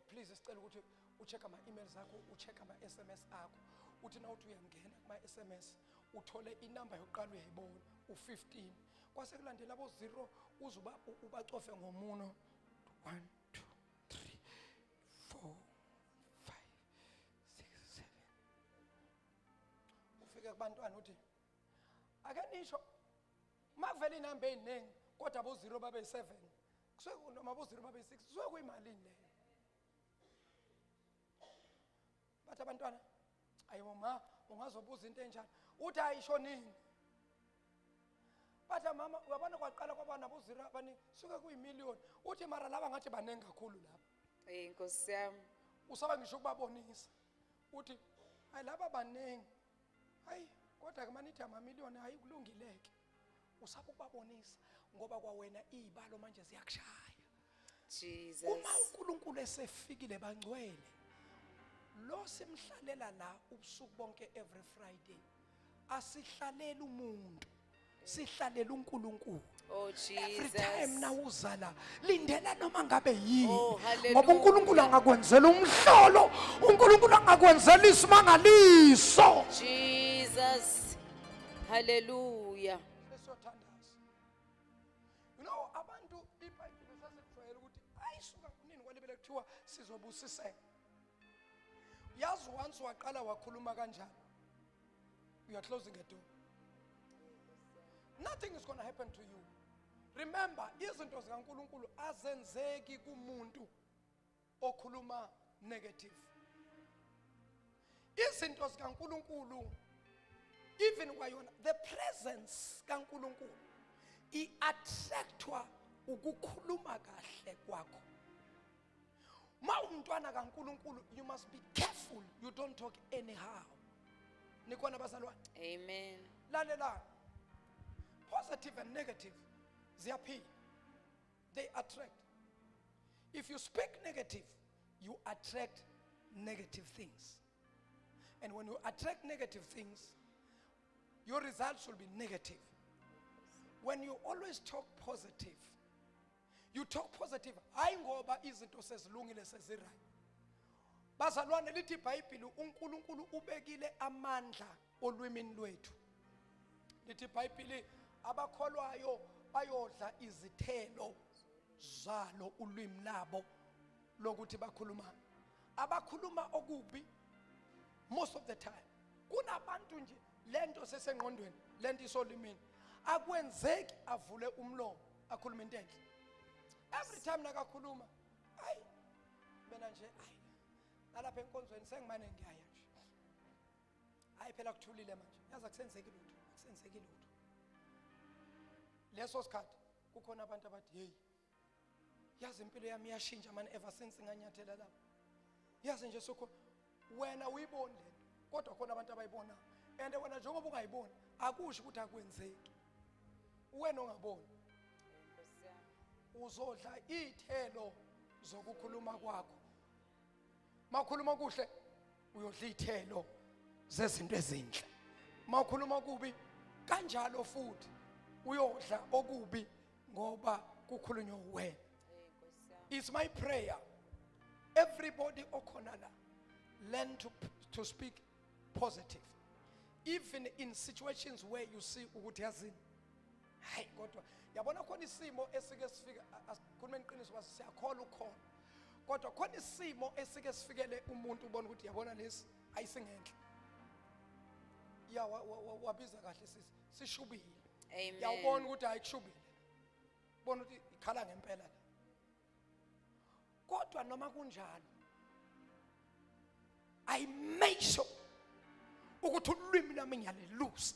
please sicela ukuthi ucheck ama-emails akho ucheck ama-SMS akho uthi nawuthi uyangena kuma-SMS uthole inamba yokuqala uyayibona u-15 kwase kulandela abo-0 uze ubacofe ngomuno 1 2 3 4 5 6 7 ufike kubantwana uthi ake nisho makuvela inamba eyiningi kodwa abo-0 babe-7 kusuke noma abo-0 babe-6 kusuke kuyimalini leyo bathi abantwana ayibo ma ungazobuza into enjani uthi ayisho nini bathi mama uyabona kwaqala kwaba nabo-0 abaningi suke kuyimiliyoni uthi mara laba ngathi baningi kakhulu lapha Nkosi yami. usaba ngisho ukubabonisa uthi hayi laba baningi hayi kodwa ke manithi amamiliyoni hayi kulungileke usaba ukubabonisa ngoba kwawena izibalo manje ziyakushaya Jesus. uma uNkulunkulu esefikile bangcwele lo simhlalela la ubusuku bonke every Friday asihlaleli umuntu sihlalela uNkulunkulu Oh every Jesus. time nawuzala lindela noma ngabe yini Oh, hallelujah. ngoba uNkulunkulu angakwenzela umhlolo uNkulunkulu angakwenzela isimangaliso Jesus. Hallelujah. lesiyothandaza you know abantu iBhayibheli sasekujwayele ukuthi ayisuka kunini kwalibele kuthiwa sizobusiseka yazi once waqala wakhuluma kanjani you are closing a door nothing is going to happen to you remember izinto zikaNkulunkulu azenzeki kumuntu okhuluma negative izinto zikaNkulunkulu even kwayona the presence kaNkulunkulu i-attractwa ukukhuluma kahle kwakho ma umntwana kaNkulunkulu you must be careful you don't talk anyhow nikona bazalwane Amen. lalela positive and negative ziyaphila they attract if you speak negative you attract negative things and when you attract negative things your results will be negative when you always talk positive you talk positive hayi ngoba izinto sezilungile sezirayi bazalwane lithi iBhayibheli uNkulunkulu ubekile amandla olwimini lwethu lithi iBhayibheli abakholwayo bayodla izithelo zalo ulwimi labo lokuthi bakhuluma abakhuluma okubi most of the time kunabantu nje lento sesengqondweni lento isolimini akwenzeki avule umlomo akhuluma into enhle every time nakakhuluma hayi mina nje hayi nalapha enkonzweni sengimane ngiyaya nje hayi phela kuthulile manje yazi akusenzeki lutho akusenzeki lutho leso sikhathi kukhona abantu abathi hey yazi impilo yami iyashintsha manje ever since nganyathela lapho yazi nje sokho wena uyibone lento kodwa khona abantu abayibona and wena njengoba ungayiboni akusho ukuthi akwenzeki wena ongaboni Nkosi yami. uzodla ithelo zokukhuluma kwakho makhuluma kuhle uyodla ithelo zezinto ezinhle makhuluma kubi kanjalo futhi uyodla okubi ngoba kukhulunywa wena Nkosi yami. it's my prayer everybody okhona la learn to speak positive even in situations where you see ukuthi yazini hayi kodwa yabona khona isimo esike sifika asikhuluma iqiniso basi siyakhola ukukhola kodwa khona isimo esike sifikele umuntu ubona ukuthi yabona lesi ayisingenhle ya wabiza kahle sishubile Amen. yawubona ukuthi ayikushubile bona ukuthi ikhala ngempela la kodwa noma kunjalo I make sure ukuthi ulwimi lami ngiyalelusa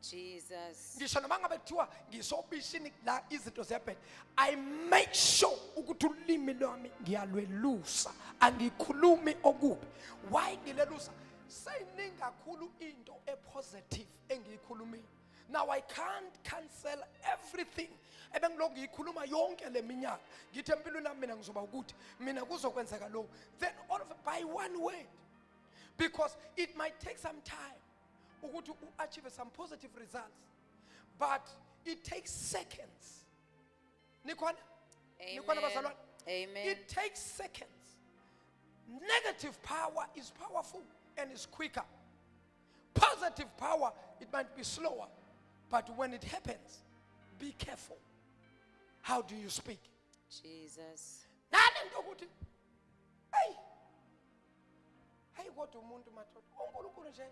Jesus. ngisho noma ngabe kuthiwa ngisobishini la izinto ziyabheda I make sure ukuthi ulimi lwami ngiyalwelusa angikhulumi okubi why ngilelusa seyiningi kakhulu into epositive engiyikhulumile now I can't cancel everything ebengiloko ngiyikhuluma yonke leminyaka ngithi empilweni nami mina ngizoba ukuthi mina kuzokwenzeka lokho then all of it by one word because it might take some time ukuthi achieve some positive results but it takes seconds nikhona nikhona bazalwane Amen. it takes seconds negative power is powerful and is quicker positive power it might be slower but when it happens be careful how do you speak Jesus. nalento ukuthi hey kodwa umuntu madoda uNkulunkulu nje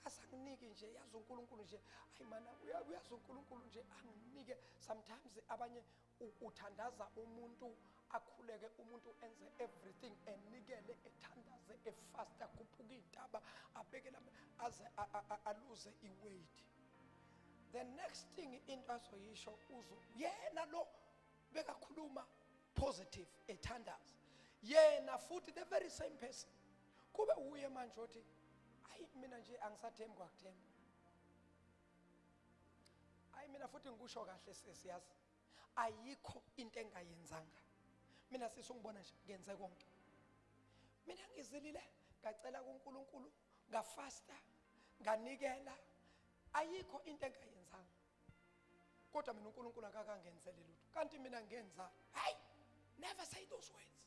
akasanginiki nje yazi uNkulunkulu nje hayi mana uyazi uNkulunkulu nje anginike sometimes abanye uthandaza umuntu akhuleke umuntu enze everything enikele ethandaze efasta kuphuka intaba abekela aze aluze iweight the next thing into azoyisho uzo yena lo bekakhuluma positive ethandaza yena futhi the very same person kube uye manje uthi hayi mina nje angisathembi kwakuthemba hayi mina futhi ngikusho kahle sesiyazi ayikho into engayenzanga mina sisungibona nje ngenze konke mina ngizilile ngacela kuNkulunkulu ngafasta nganikela ayikho into engayenzanga kodwa mina uNkulunkulu akakangenzele lutho kanti mina ngenza hayi never say those words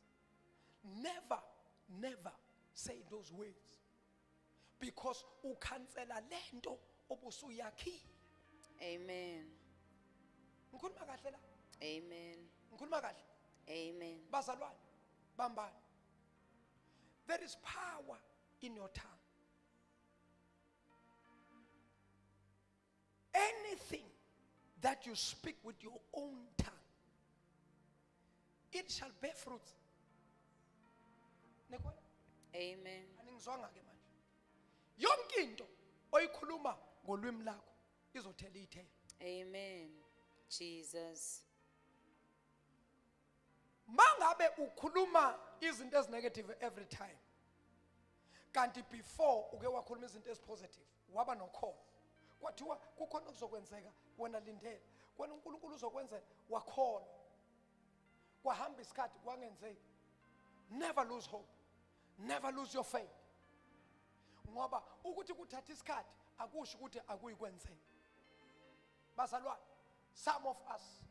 never say those words because ukhansela lento obusuyakhile Amen. ngikhuluma kahle la Amen. ngikhuluma kahle Amen. bazalwane bambani there is power in your tongue anything that you speak with your own tongue it shall bear fruit nekhona Amen. aningizwanga ke manje yonke into oyikhuluma ngolwimi lakho izothela ithelo Amen. Jesus. mangabe ukhuluma izinto ezinegative every time kanti before uke wakhuluma izinto ezipositive waba nokholo kwathiwa kukhona okuzokwenzeka wena lindela kwena uNkulunkulu uzokwenzela wakholwa kwahamba isikhathi kwangenzeki never lose hope never lose your faith ngoba ukuthi kuthatha isikhathi akusho ukuthi akuyikwenzeka bazalwane some of us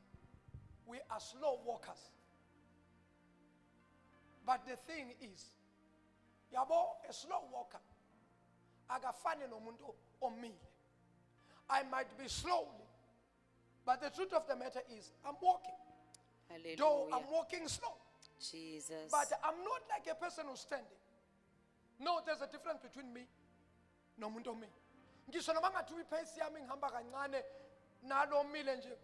we are slow walkers but the thing is yabo a slow walker akafani nomuntu omile I might be slowly but the truth of the matter is I'm walking though I'm Hallelujah. walking slow Jesus. but I'm not like a person who's standing no there's a difference between me nomuntu omile ngisho noma ngathi ipace yami ngihamba kancane nalo omile nje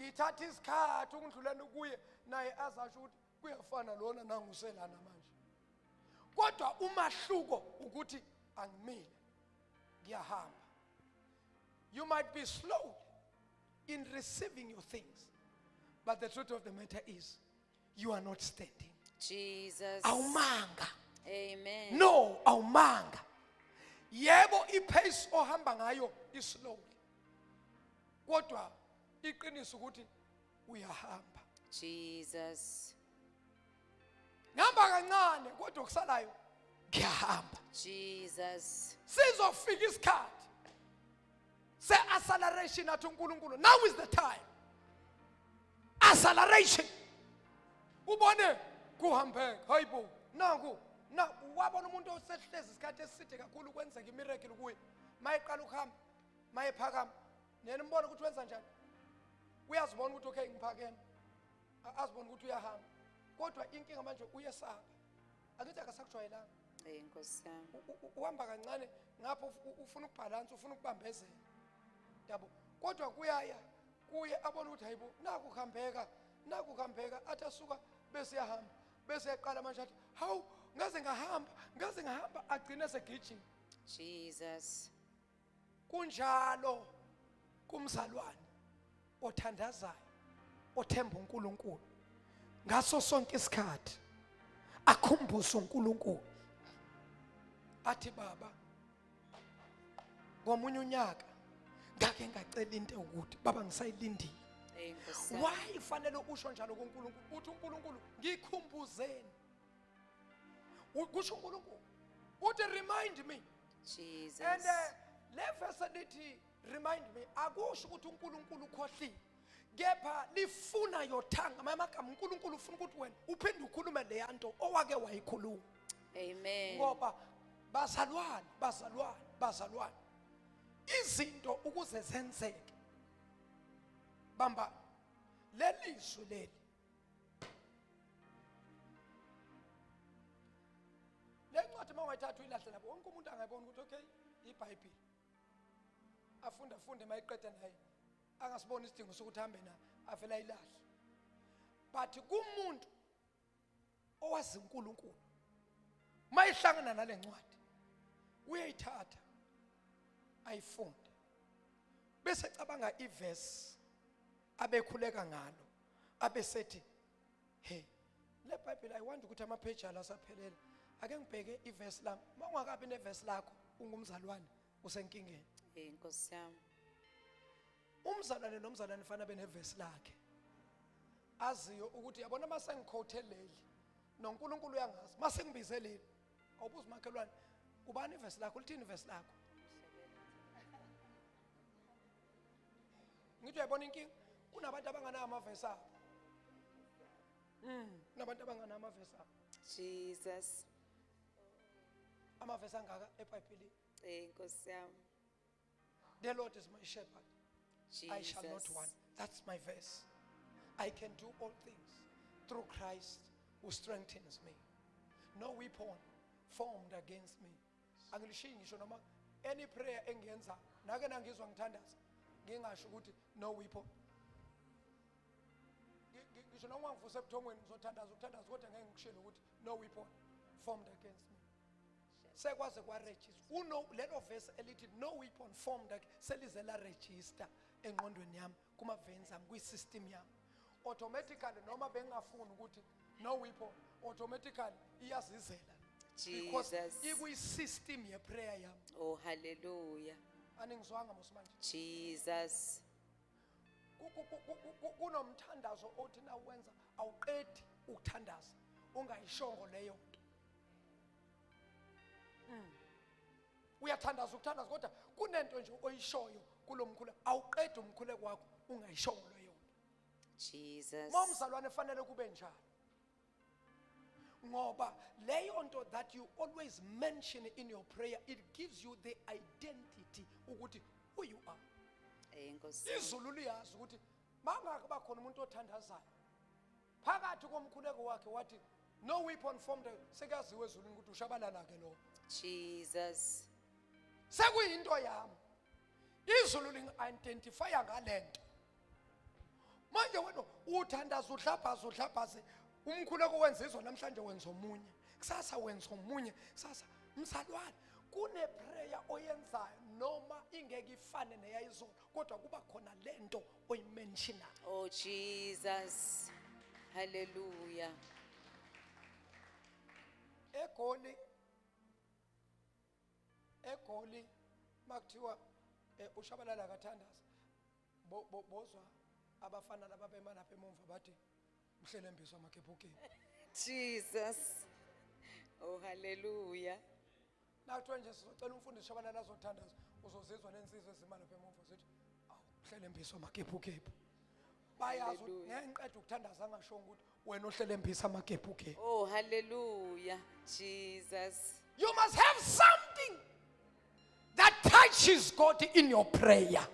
ngithatha isikhathi ukundlulana kuye naye azasho ukuthi kuyafana lona nanguselana manje kodwa umahluko ukuthi angimile ngiyahamba. You might be slow in receiving your things, but the truth of the matter is you are not standing. Jesus. Awumanga. Amen. No, awumanga. Yebo ipace ohamba ngayo is slowly. Kodwa iqiniso ukuthi uyahamba. Jesus. Ngihamba kancane kodwa kusalayo ngiyahamba. Jesus. Sizofika isikhathi se-acceleration athi uNkulunkulu. Now is the time. Acceleration. Ubone kuhambeka. Hayibo. Nangu. Na wabona umuntu osehlezi isikhathi eside kakhulu kwenzeka imiracle kuye. Mayeqala ukuhamba, mayephakama. Nena umbona ukuthi wenza njani? Uyazibona ukuthi okay ngiphakeme. Azibona ukuthi uyahamba. Kodwa inkinga manje uyesaba. Akithi akasakujwayelanga. Nkosi yami. Uhamba kancane ngapha ufuna ukubhalansa, ufuna ukubambezela. Yabo. Kodwa kuye abona ukuthi hayibo naku kuhambeka athi asuka bese yahamba. Bese yaqala manje athi hawu ngaze ngahamba agcine segijima. Jesus. Kunjalo kumzalwane othandazayo othemba uNkulunkulu ngaso sonke isikhathi akhumbuze uNkulunkulu athi baba ngomunye unyaka ngake ngacela into ukuthi baba ngisayilindile. Nkosi yami. Why fanele usho njalo kuNkulunkulu uthi uNkulunkulu ngikhumbuzeni kusho uNkulunkulu uthi remind me. Jesus. And le verse lithi remind me akusho ukuthi uNkulunkulu ukhohlile kepha lifuna yothanga amagama uNkulunkulu ufuna ukuthi wena uphinde ukhulume le yanto owake wayikhuluma. Amen. Ngoba bazalwane izinto ukuze zenzeke bamba lelizwi leli lencwadi mawayithatha uyilahle lapho wonke umuntu angayibona ukuthi okay iBhayibheli afunde mayiqede naye angasiboni isidingo sokuthi hambe na avela ilahle. But kumuntu owazi uNkulunkulu mayihlangana nale ncwadi uyayithatha ayifunde bese cabanga iverse abekhuleka ngalo abesethi hey le Bible ayiwandi ukuthi amapage ala asaphelele ake ngibheke iverse lami mawungakabi neverse lakho ungumzalwane usenkingeni. Nkosi yami. Umzalwane nomzalwane fanele beneverse lakhe aziyo ukuthi yabona mase ngiquote leli noNkulunkulu uyangazi mase ngibize leli awubuza makhelwane ubani iverse lakho lithini iverse lakho ngithi uyabona inkinga kunabantu abanganayo amavesi abo. Kunabantu abanganayo amavesi abo. Jesus. Amavesi angaka eBhayibhelini. Nkosi yami. The Lord is my shepherd. Jesus. I shall not want. That's my verse. I can do all things through Christ who strengthens me. No weapon formed against me. Angilishiyi ngisho noma any prayer engiyenza nake nangizwa ngithandaza ngingasho ukuthi no weapon. Ngisho noma ngivuse ebuthongweni ngizothandaza ukuthandaza kodwa ngeke ngikushilo ukuthi no weapon formed against me. Sekwaze kwa register. Uno lelo verse elithi no weapon formed selize la register engqondweni yami kuma veins ami kwi-system yami. Automatically noma bengafuni ukuthi no weapon automatically iyazizela. Jesus. Ikwi-system ye prayer yami. Oh hallelujah. Aningizwanga mosmanje. Jesus. Kunomthandazo othi na wenza awuqedi ukuthandaza ungayishongo leyo nto. Uyathandaza ukuthandaza kodwa kunento nje oyishoyo kulomkhulu awuqedi umkhuleko wakho ungayishongo leyo nto. Jesus. Momzalwane fanele kube njalo. Ngoba leyo nto that you always mention in your prayer, it gives you the identity ukuthi who you are. Nkosi. Izulu liyazi ukuthi mangaka khona umuntu othandazayo phakathi komkhuleko wakhe wathi no weapon formed sekaziwe ezulwini ukuthi ushabalala ke lo. Jesus. Sekuyinto yami izulu lingi-identify ngalento manje wena uthandaza udlabhaze umkhuleko wenza izolo namhlanje wenza omunye kusasa wenza omunye kusasa mzalwane kune prayer oyenzayo noma ingeke ifane neyayizolo kodwa kuba khona lento oyimentionayo. Oh Jesus. Hallelujah. egoli makuthiwa uShabalala kathandaza bozwa abafana lababema lapha emuva bathi mhlelembiswa makhephukhephu. Jesus. Oh hallelujah. Nakuthiwa nje sizocela umfundisi Shabalala azothandaza uzozizwa lensizwe ezima lapha emuva zithi awu mhlelembiswa makhephukhephu. Bayazi ngenqeda ukuthandaza angasho ukuthi wena ohlelembisa makhephukhephu. Oh hallelujah. Jesus. You must have something that touches God in your prayer.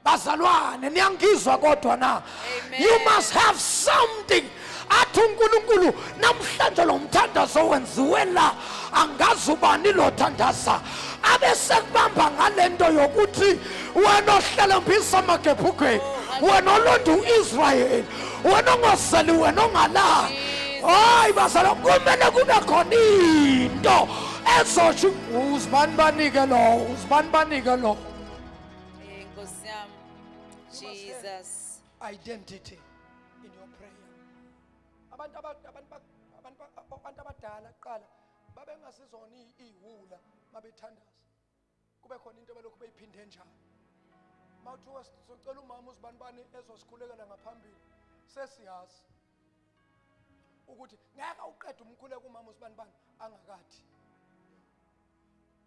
Bazalwane niyangizwa kodwa na? Amen. You must have something athi uNkulunkulu namhlanje lo mthandazo wenziwe la angazi ubani lo thandaza abese kubamba ngalento yokuthi wena ohlelembisa makhephukhephu wena olonda uIsrael wena ongasali wena ongala. Hayi bazalwa kumele kube khona into ezosho uzibani banike lo. Nkosi yami. Jesus. Identity in your prayer. Abantu abadala kuqala babengasizona ihula mabethandaza. Kube khona into belokhu beyiphinde njalo. Mawuthiwa sicela umama uzibanibani ezosikhulekela ngaphambili. Sesiyazi ukuthi ngeke uqede umkhuleko umama uzibanibani angakathi.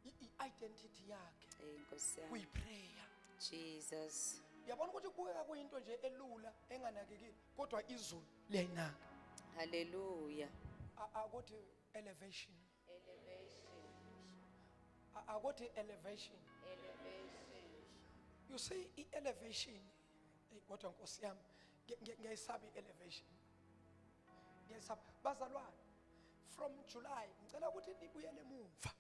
I-identity yakhe Nkosi yami. kuyiprayer. Jesus. Yabona ukuthi kubukeka kuyinto nje elula enganakekile kodwa izulu liyayinaka. Hallelujah. Akuthi elevation. Akuthi elevation. You see elevation. Kodwa Nkosi yami ngiyayisaba elevation. Ngiyayisaba bazalwane. From July ngicela ukuthi nibuyele emuva.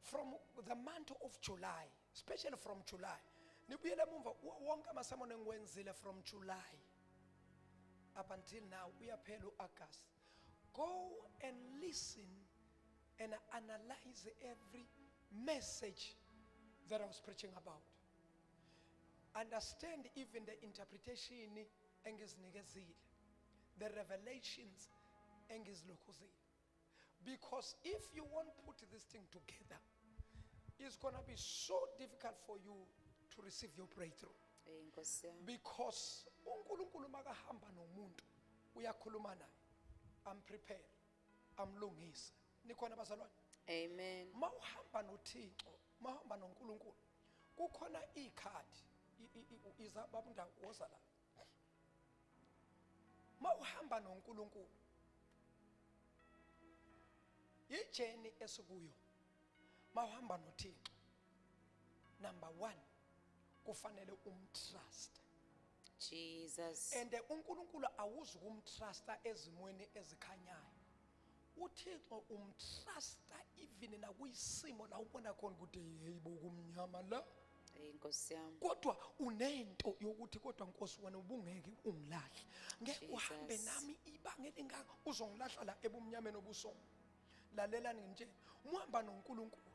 From the month of July, especially from July. Nibuyele emuva wonke amasemon engiwenzile from July up until now uyaphela uAugust. Go and listen and analyze every message that I was preaching about. Understand even the interpretation engizinikezile, the revelations engizilokhuzile. Because if you won't put this thing together, it's going to be so difficult for you to receive your breakthrough. Nkosi yami. Because uNkulunkulu makahamba nomuntu uyakhuluma naye. I'm prepared. I'm lungisa. Nikhona bazalwane? Amen. Mawuhamba noThixo, mawuhamba noNkulunkulu. Kukhona ikhadi iza babunda wozala. Mawuhamba noNkulunkulu. Ijeni esikuyo. Mawuhamba noThixo. Number 1, kufanele umtrust. Jesus. And uNkulunkulu awuzi ukumtrusta ezimweni ezikhanyayo. uThixo umtrusta even nakuyisimo la ubona khona ukuthi yeyibo kumnyama la. Nkosi yami. Kodwa unento yokuthi kodwa Nkosi wena ubungeke ungilahle. Ngeke uhambe nami ibanga elingaka uzongilahla la ebumnyameni obuso. Lalelani nje muhamba noNkulunkulu.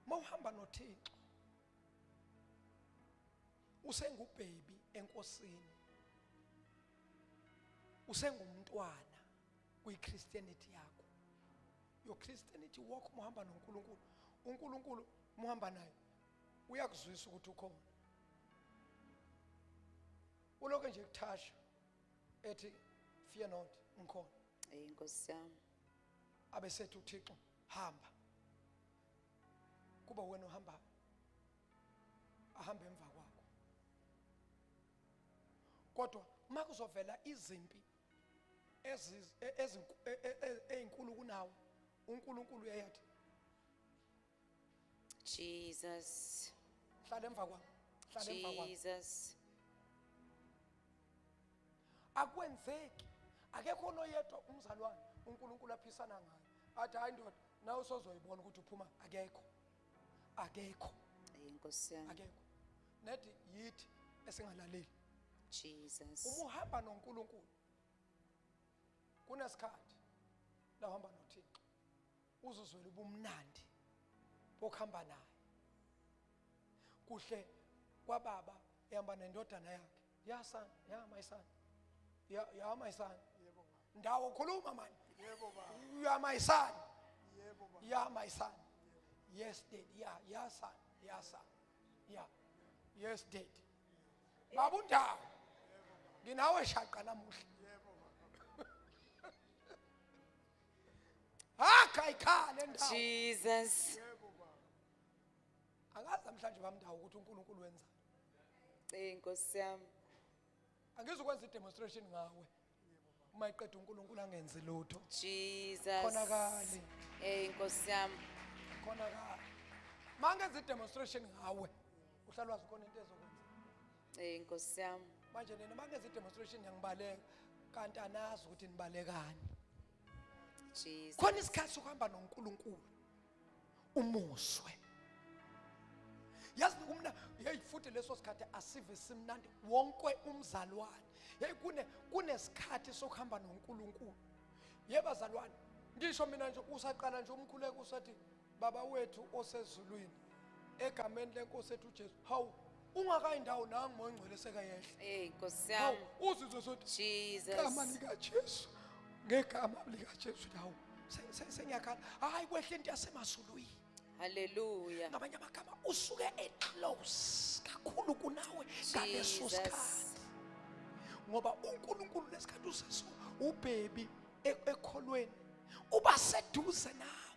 Mawuhamba noThixo usengubhebi enkosini. Usengumntwana kwiChristianity yakho. Your Christianity walk muhamba noNkulunkulu. uNkulunkulu muhamba naye uyakuzwisa ukuthi ukhona. Uloke nje kuthasha ethi fear not ngikhona. Nkosi yami. Abesethi uThixo hamba. Kuba wena uhamba ahambe emva kwakho. Kodwa makuzovela izimpi ezinkulu kunawo uNkulunkulu uyayathi Jesus. hlala emva kwakho. Hlala emva kwakho. Jesus. Akwenzeki. Akekho noyedwa umzalwane uNkulunkulu aphisana ngayo. Athi hayi ndoda nawe usozoyibona ukuthi uphuma akekho. Akekho. Nkosi yami. Akekho. Nethi yithi esingalaleli. Jesus. Umuhamba noNkulunkulu. Kunesikhathi la uhamba noThixo. uzozwela ubumnandi bokuhamba naye. Kuhle kwababa ehamba nendodana yakhe. Ya son, ya my son. Ya my son. Ndawo khuluma man. You are my son. Ya my son. Yes dad. Ya son. Ya son. Yeah. Yes dad. Babu Ndawo. Nginawe shaqa namuhla. Akayikhale ndawo. Jesus. Angazi namhlanje bamndawo ukuthi uNkulunkulu wenza. Nkosi yami. Angizukwenza i-demonstration ngawe. Uma iqeda uNkulunkulu angenzi lutho. Jesus. Khonakali. Nkosi yami. Khonakali. Mangenza i-demonstration ngawe. Uhlala wazi khona into ezokwenza. Nkosi yami. Manje nina mangenza i-demonstration yangibaleka kanti anazi ukuthi nibalekani. Jesus. Khona isikhathi sokuhamba noNkulunkulu. Umuzwe. Yazi umna hey futhi leso sikhathi asive simnandi wonke umzalwane. Hey kunesikhathi sokuhamba noNkulunkulu. Yebo bazalwane, ngisho mina nje usaqala nje umkhuleko usathi baba wethu osezulwini egameni lenkosi ethu uJesu. Hawu ungakayindawo nangu moya ngcwele sekayehle. Nkosi Hawu yami. uzizwe sothi Jesus. igama lika Jesu. Ngegama lika Jesu hawu sengiyakhala. Hayi kwehle into yasemazulwini. Hallelujah. Ngamanye amagama usuke close kakhulu kunawe ngaleso sikhathi. Ngoba uNkulunkulu lesikhathi useso ubhebi ekholweni uba seduze nawe.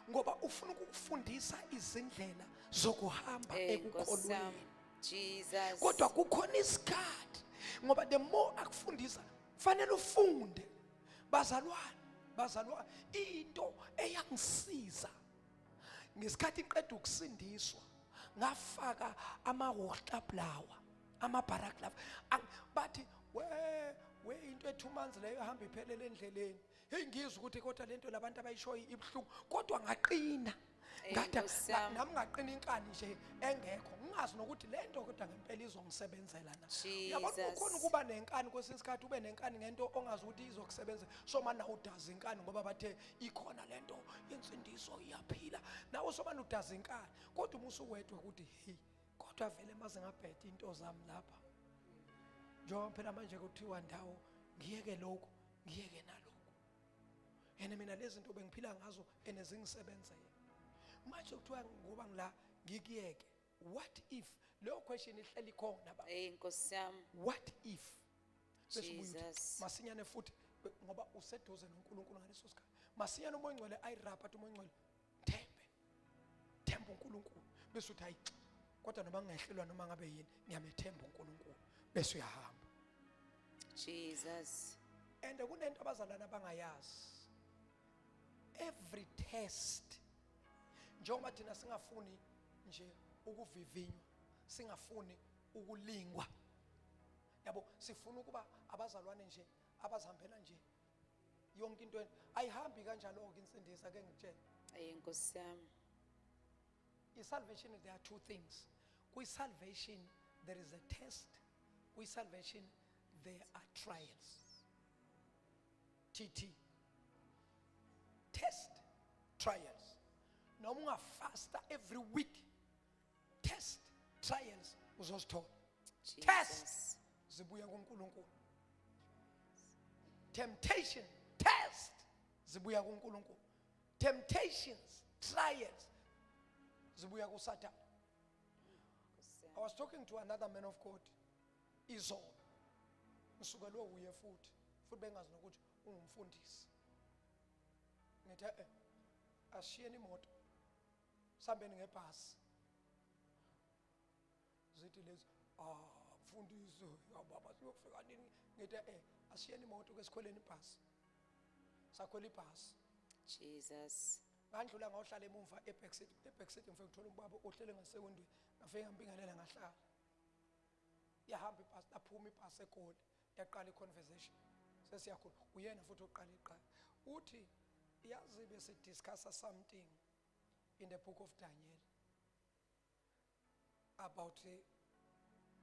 Ngoba ufuna ukufundisa izindlela zokuhamba ekukholweni. Jesus. Kodwa kukhona isikhathi ngoba the more akufundisa fanele ufunde. Bazalwane into eyangisiza ngesikhathi iqeda ukusindiswa ngafaka ama-waterflower ama-paraglove bathi we into e2 months leyo hamba iphelele endleleni. Hey ngizwe ukuthi kodwa lento labantu abayishoyo ibhlungu kodwa ngaqina ngathi nami ngaqina inkani nje engekho ngingazi nokuthi lento kodwa ngempela izongisebenzela na. Uyabona ukhona ukuba nenkani kwesinye isikhathi ube nenkani ngento ongazi ukuthi izokusebenzela so manje udazi inkani ngoba bathe ikhona lento insindiso iyaphila nawe so manje udazi inkani kodwa uma usuwedwa ukuthi hey kodwa vele maze ngabhetha into zami lapha njengoba phela manje kuthiwa ndawo ngiyeke lokho ngiyeke nalokho yena mina lezi zinto bengiphila ngazo enezingisebenzela manje kuthiwa ngoba ngila ngikiyeke. What if leyo question ihleli khona baba? Nkosi yami. What if Jesus. masinyane futhi ngoba useduze noNkulunkulu ngaleso sikhathi masinyane umoya ngcwele ayirapha umoya ngcwele themba uNkulunkulu bese uthi hayi kodwa noma ngehlelwa noma ngabe yini ngiyamethemba uNkulunkulu bese uyahamba. Jesus. And kunento abazalwana abangayazi every test njengoba thina singafuni nje ukuvivinywa singafuni ukulingwa yabo sifuna ukuba abazalwane nje abazihambela nje yonke into ayihambi kanjalo ke insindisa ke ngitshela. Nkosi yami. Salvation there are two things. Salvation there is a test. Salvation there are trials. TT. Test, trials. Noma ungafasta every week. Test, trials uzozithola. Test zibuya kuNkulunkulu. Temptation, test zibuya kuNkulunkulu. Temptations, trials zibuya kuSatan. I was talking to another man of God, Izolo. Ngisukelwe uye futhi bengazi nokuthi ungumfundisi. Ngithi ashiye imoto. Sambeni ngebhasi. Zithi lezi mfundisi yababa siyofika nini ngithi ashiye imoto ke sikhweleni ibhasi. Sakhwela ibhasi. Jesus. Ngandlula ngawuhlala emumva ebackseat ngifike ngithola ubaba ohlele ngasekondweni ngafike ngambingelela ngahlala. Yahamba ibhasi aphuma ibhasi eGoli yaqala iconversation. Sesiyakhona uyena futhi oqala iqala. Uthi yazi bese discuss something in the book of Daniel about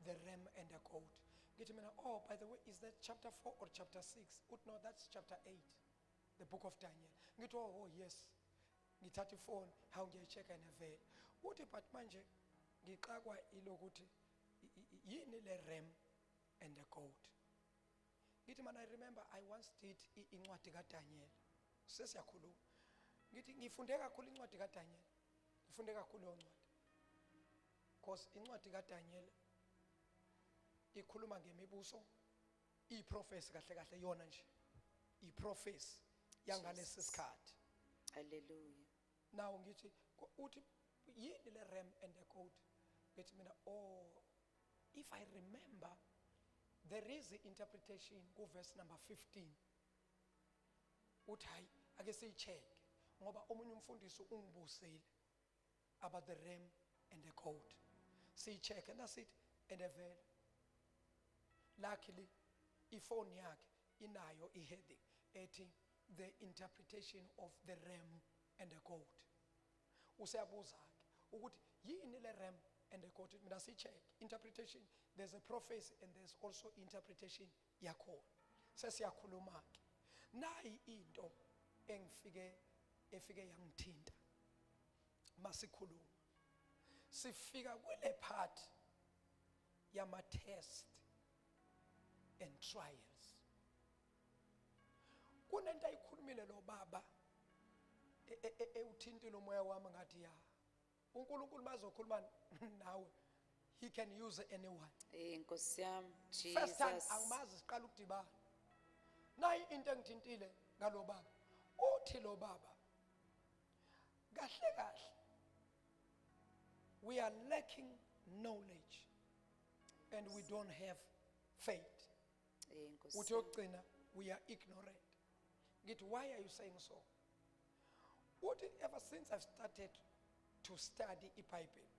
the ram and the goat. Ngithi mina by the way is that chapter 4 or chapter 6? Uthi no that's chapter 8. The book of Daniel. Ngithi oh yes. ngithatha ifoni hawu ngiyayi-check-a nevele uthi but manje ngixakwa ilokuthi yini le ram and the goat. Ngithi man, I remember I once did incwadi kaDaniel. Sesiyakhuluma. Ngithi ngifunde kakhulu incwadi kaDaniel. Ngifunde kakhulu leyo ncwadi. Because incwadi kaDaniel ikhuluma ngemibuso, iprofesi kahle kahle yona nje. Iprofesi yangalesi sikhathi. Hallelujah. Now ngithi uthi yini le ram and the goat? Ngithi mina if I remember, there is the interpretation go verse number 15. Uthi hayi ake siyi-check ngoba omunye umfundisi ungibusile about the ram and the goat. Siyi-check and that's it. And vele luckily ifoni yakhe inayo i-heading ethi the interpretation of the ram and the goat. Useyabuza-ke ukuthi yini le ram and the goat? Mina siyi-check interpretation. There's a prophecy and there's also interpretation yakhona. Sesiyakhuluma-ke nayi into efike yangithinta masikhuluma. Sifika kule part yama-test and trials. Kunento ayikhulumile lo baba uthintile umoya wami ngathi ya uNkulunkulu bazokhuluma nawe, he can use anyone. Nkosi yami, First time Jesus. angimazi siqala ukudibana nayi into engithintile ngalo baba. Uthi lo baba kahle kahle we are lacking knowledge and we don't have faith. Nkosi Uthi yami. yokugcina we are ignorant. Ngithi why are you saying so? Uthi ever since I've started to study iBhayibheli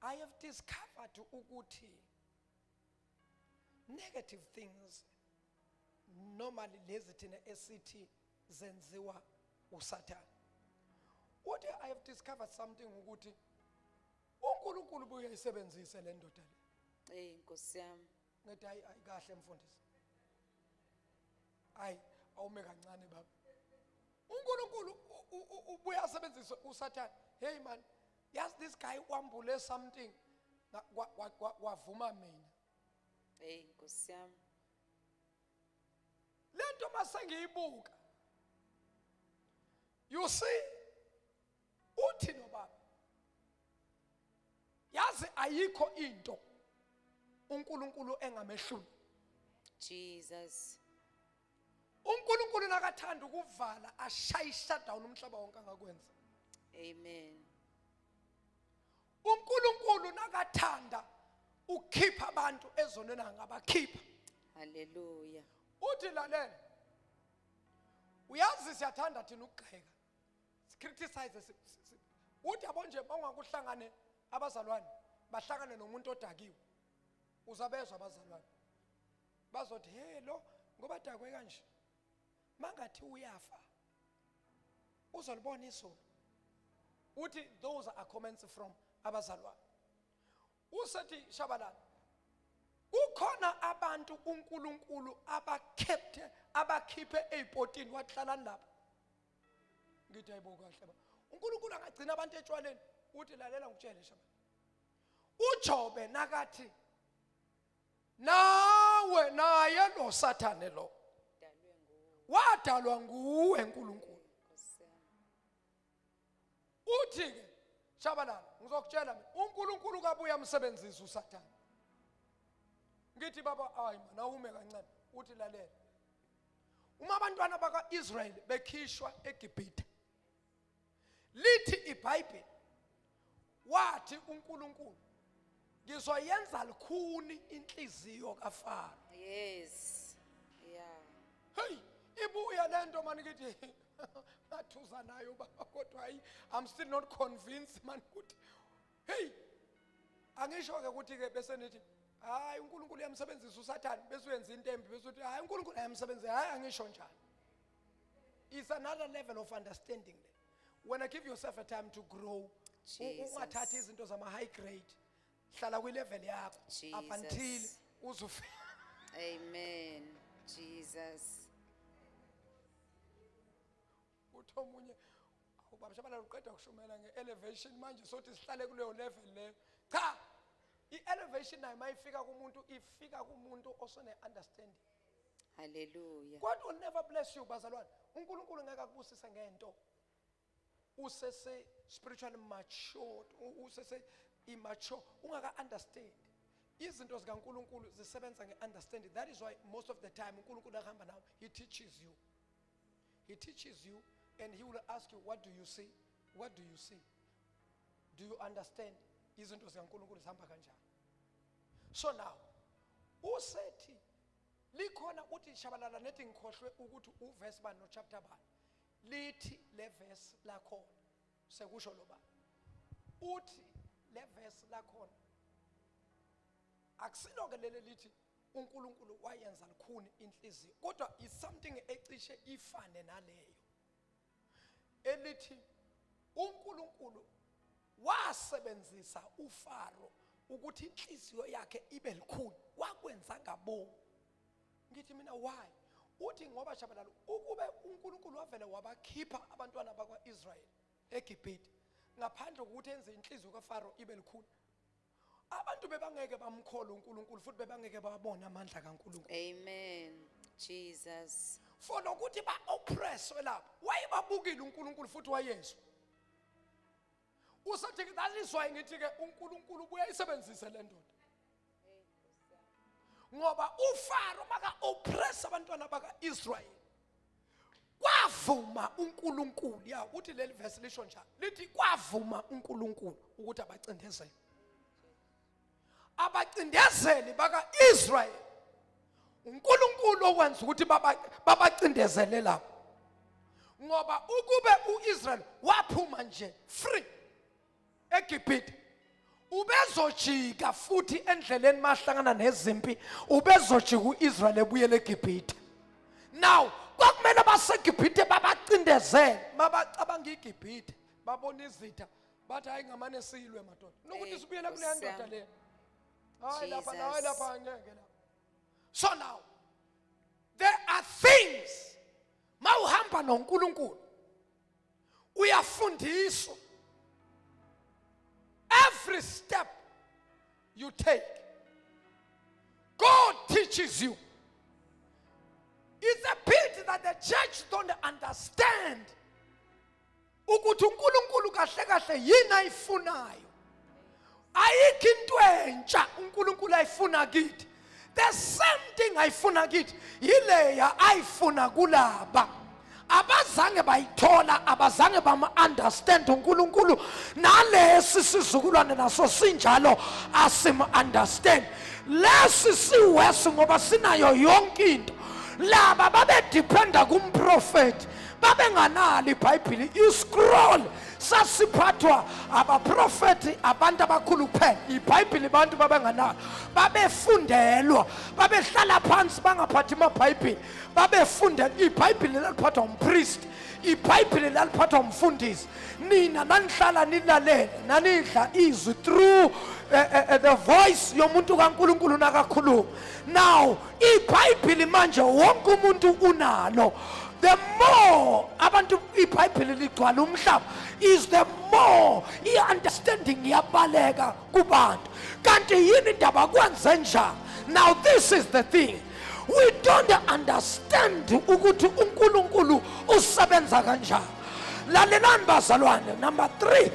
I have discovered ukuthi negative things normally lezi thina esithi zenziwa uSathane. Uthi I have discovered something ukuthi uNkulunkulu uyayisebenzisa le ndoda le. Nkosi yami. Ngithi hayi kahle mfundisi. Hayi awume kancane baba. uNkulunkulu uyasebenzisa uSathane. Hey man, yes, this guy wambule something wavuma mina. Nkosi yami. Lento masengiyibuka. You see, uthi no baba. Yazi ayikho into uNkulunkulu engamehluli. Jesus. uNkulunkulu nakathanda ukuvala ashaya shutdown umhlaba wonke angakwenza. Amen. uNkulunkulu nakathanda ukukhipha abantu ezonweni angabakhipha. Hallelujah. Uthi lalela. Uyazi siyathanda thina ukugxeka. Criticize uthi yabo nje bangakuhlangane abazalwane bahlangane nomuntu odakiwe. Uzabezwa abazalwane. Bazothi hey lo ngoba dakwe kanje. Mangathi uyafa. Uzolibona izolo. Uthi those are comments from abazalwane. Usethi Tshabalala. Ukhona abantu uNkulunkulu abakhiphe ezipotini waxhalani lapha. Ngithi ayibo kahle ba. uNkulunkulu angagcina abantu etshwaleni. Uthi lalela ngitshele Tshabalala. uJobe nakathi nawe naye lo Sathane lo Dalwe nguwe. wadalwa nguwe uNkulunkulu. Nkosi yami. Uthi ke Tshabalala ngizokutshela mina uNkulunkulu kabuya umsebenzisa uSathane. Ngithi baba hayi mana awume kancane. Uthi lalela. Uma abantwana bakaIsrael bekhishwa eGibhithe lithi iBhayibheli wathi uNkulunkulu ngizoyenza likhuni inhliziyo kaFaro. Yes. Yeah. Hey ibuya lento mani ngithi athuza nayo baba kodwa hayi I'm still not convinced man ukuthi hey angisho ke ukuthi ke bese nithi hayi uNkulunkulu uyamsebenzisa uSathane bese uyenza into embi bese uthi hayi uNkulunkulu ayamsebenzisa hayi angisho njalo. It's another level of understanding there. When I give yourself a time to grow ungathathi izinto zama high grade hlala kwi level yakho up until uzufika. Amen. Jesus. futhi omunye ubaba Tshabalala uqeda ukushumela nge-elevation manje sothi sihlale kuleyo level leyo. Cha, i-elevation nayo mayifika kumuntu ifika kumuntu osone-understanding. Hallelujah. God will never bless you bazalwane. uNkulunkulu ngeke akubusise ngento usese spiritually matured, usese immature, ungaka understand. Izinto zikaNkulunkulu zisebenza nge-understanding. That is why most of the time uNkulunkulu ahamba nawe, he teaches you. He teaches you and he will ask you, what do you see? What do you see? Do you understand? Izinto zikaNkulunkulu zihamba kanjani? So now, usethi likhona uthi Tshabalala nethi ngikhohlwe ukuthi uverse bani no chapter bani. Lithi le verse lakhona sekusho lo bani. Uthi le verse lakhona akusiloke lele lithi uNkulunkulu wayenza likhuni inhliziyo, kodwa is something ecishe ifane naleyo elithi uNkulunkulu wasebenzisa uFaro ukuthi inhliziyo yakhe ibe likhuni. Wakwenza ngabo. Ngithi mina why? Uthi ngoba Tshabalala ukube uNkulunkulu wavele wabakhipha abantwana bakwaIsrael eGibhithe ngaphandle kokuthi enze inhliziyo kaFaro ibe likhuni, abantu bebangeke bamkhola uNkulunkulu futhi bebangeke babone amandla kaNkulunkulu. Amen. Jesus. For nokuthi ba oppresswe lapho wayebabukile uNkulunkulu futhi wayezwa. Usathi that is why ngithi ke uNkulunkulu uyayisebenzisa le ndoda. Ngoba uFaro maka oppress abantwana bakaIsrael kwavuma uNkulunkulu. Ya uthi leli verse lisho njalo, lithi kwavuma uNkulunkulu ukuthi abacindezele. Abacindezeli bakaIsrael uNkulunkulu okwenza ukuthi babacindezele lapho. Ngoba ukube uIsrael waphuma nje free eGibhithe, ubezojika futhi endleleni mahlangana nezimpi, ubezojika uIsrael ebuyele eGibhithe. Now kwakumele baseGibhithe babacindezele, mabacabanga iGibhithe babona izitha bathi hayi ngamane siyilwe madoda nokuthi sibuyele kule ndoda le. Hayi lapha ngeke la. So now there are things mawuhamba noNkulunkulu uyafundiswa. Every step you take, God teaches you. It's a pity that the church don't understand ukuthi uNkulunkulu kahle kahle yini ayifunayo. Ayikho into entsha uNkulunkulu ayifuna kithi. The same thing ayifuna kithi yileya ayifuna kulaba abazange bayithola, abazange bama-understand uNkulunkulu. Nalesi sizukulwane naso sinjalo asim-understand. Lesi siwesi ngoba sinayo yonke into. Laba babedependa kumprofeti babenganalo iBhayibhili, iscroll sasiphathwa abaprofeti abantu abakhulu kuphela. iBhayibhili abantu babenganalo, babefundelwa, babehlala phansi bangaphathi amaBhayibhili, babefundela. iBhayibhili laliphathwa umpriest, iBhayibhili laliphathwa umfundisi. Nina nanihlala nilalele nanidla izwi through the voice yomuntu kaNkulunkulu nakakhuluma. Now iBhayibhili manje wonke umuntu unalo. The more abantu iBhayibhili ligcwala umhlaba is the more i-understanding yabaleka kubantu. Kanti yini indaba kwenze njani? Now this is the thing. We don't understand ukuthi uNkulunkulu usebenza kanjani. Lalelani bazalwane. Number 3.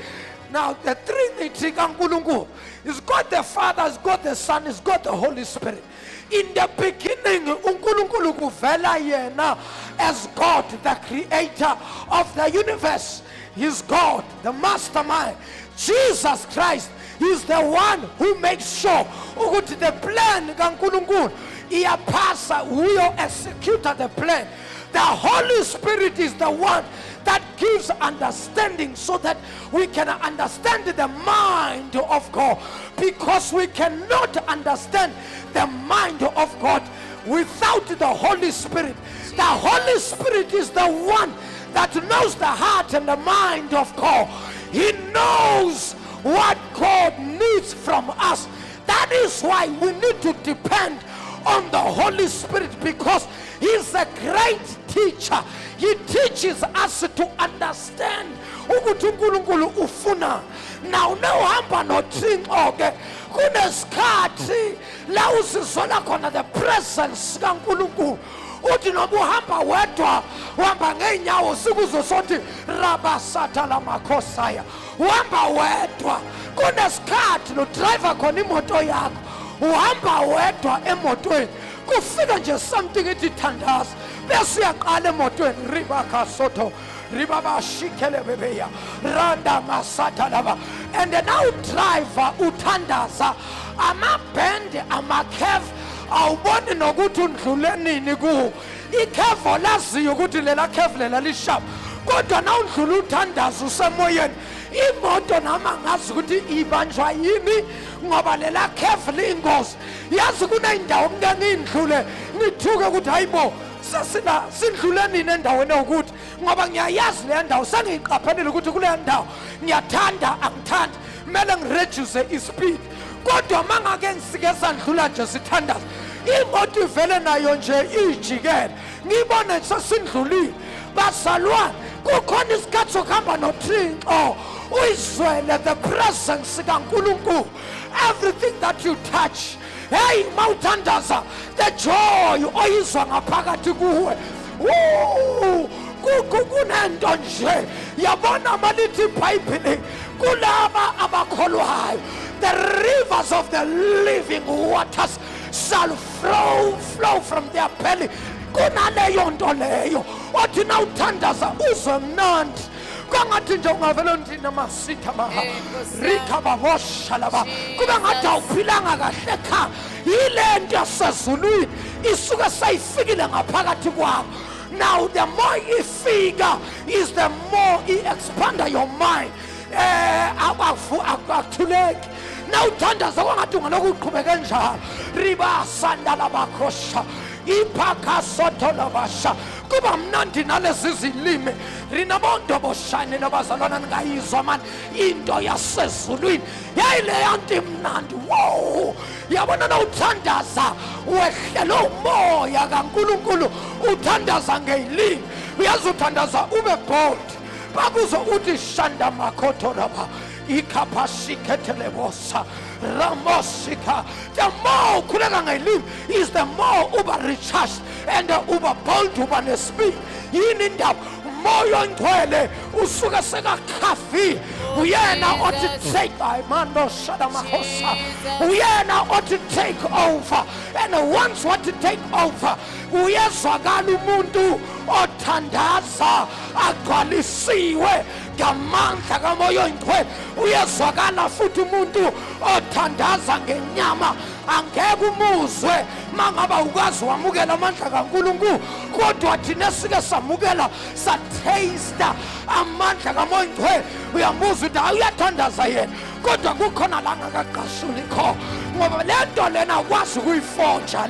Now the Trinity kaNkulunkulu is God the Father, is God the Son, is God the Holy Spirit. In the beginning, uNkulunkulu kuvela yena as God, the creator of the universe. He's God, the mastermind. Jesus Christ is the one who makes sure ukuthi the plan kaNkulunkulu iyapasa, uyo executor the plan. The Holy Spirit is the one that gives understanding so that we can understand the mind of God, because we cannot understand the mind of God without the Holy Spirit. The Holy Spirit is the one that knows the heart and the mind of God. He knows what God needs from us. That is why we need to depend on the Holy Spirit, because He's a great teacher. He teaches us to understand ukuthi uNkulunkulu ufuna. Now uhamba noThixo ke kunesikhathi la usizola khona the presence kaNkulunkulu. Uthi noma uhamba wedwa uhamba ngeenyawo sikuzo sothi rabasatha lamakhosaya uhamba wedwa kunesikhathi lo driver khona imoto yakho uhamba wedwa emotweni kufika nje something ethi thandaza bese uyaqala emotweni ribaka soto ribaba shikele bebeya randa masatha laba and now driver uthandaza amabhende amakhev awuboni nokuthi undlule nini ku ikhevo laziyo ukuthi lela khevo lela lishap kodwa na undlula uthandaza usemoyeni imoto nama ngazi ukuthi ibanjwa yini ngoba lela khevo lingozi yazi kunendawo ngingindlule ngithuke ukuthi hayibo sasina sindlule nini endaweni ukuthi ngoba ngiyayazi le ndawo sengiqaphelile ukuthi kule ndawo ngiyathanda angithandi kumele ngireduce ispeed kodwa mangake ngisike sandlula nje sithandaza imoto ivele nayo nje ijikele ngibone sesindlulile basalwane kukhona isikhathi sokuhamba noThixo uyizwele the presence kaNkulunkulu everything that you touch hey mawuthandaza the joy oyizwa ngaphakathi kuwe kunento nje yabona malithi iBhayibheli kulaba abakholwayo the rivers of the living waters shall flow from their belly kunaleyo nto leyo othi na uthandaza uzwe mnandi kangathi nje ungavela ndina masitha maha rika babosha laba kuba ngathi awuphilanga kahle kha yile nto yasezulwini isuke sayifikile ngaphakathi kwakho. Now the more you figure is the more you expand your mind akuthuleki na uthandaza kwangathi ungalokuqhubeka njalo riba sandala bakhosha iphaka sotho labasha kuba mnandi nalezi zilimi rinabondo boshane nabazalwana ngayizwa man into yasezulwini yayile yanti mnandi wow yabona na uthandaza wehlela umoya kaNkulunkulu uthandaza ngeyilimi uyazi uthandaza ube bold bakuzo uthi shanda makhoto laba ikapashiketelebosa ramosika the more ukhuleka ngelimi is the more uba recharged and uba bold uba nespeed yini indaba moyo ngcwele usuka sekakhafi uyena othi take mando shada mahosa uyena othi take over and once what to take over uyezwakala umuntu othandaza agcwalisiwe ngamandla kamoyo ngcwele uyezwakala futhi umuntu othandaza ngenyama angeke umuzwe mangaba ukwazi wamukela amandla kaNkulunkulu kodwa thina sike samukela sa taste amandla kamoya ngcwele uyamuzwa ukuthi uyathandaza yena kodwa kukhona la ngakaqashuli kho ngoba lento lena ukwazi ukuyiforja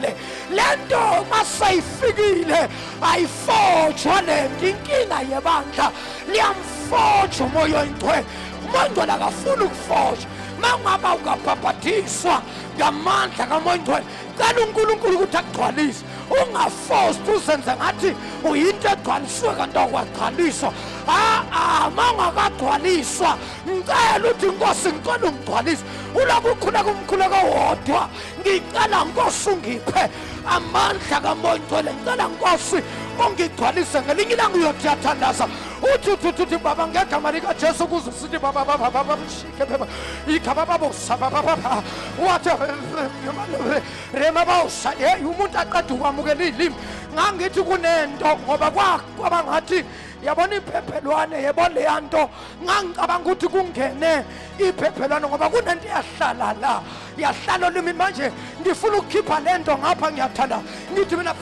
lento masayifikile ayiforjwa le inkinga yebandla liyamforja umoya ngcwele umoya ngcwele akafuni ukuforja mangaba ukabhabhathiswa ngamandla kamoya ngcwele cela uNkulunkulu ukuthi akugcwalise ungaforced uzenze ngathi uyinto egcwalisiwe kanti awugcwaliswa mangakagcwaliswa ngicela uthi Nkosi ngicela ungigcwalise ulokhu ukhuleka umkhuleko wodwa ngicela Nkosi ungiphe amandla kamoya ngcwele ngicela Nkosi ungigcwalise ngelinye ilanga uyothi uyathandaza uthi baba ngegama likaJesu kuze sithi baba mshike baba ikhaba baba wathi rema bawusha umuntu aqeda ukwamukela ilimi ngangithi kunento ngoba kwaba ngathi yabona iphephelwane yebo le yanto ngangicabanga ukuthi kungene iphephelwane ngoba kunento yahlala limi manje ngifuna ukukhipha lento ngapha ngiyathanda ngithi mina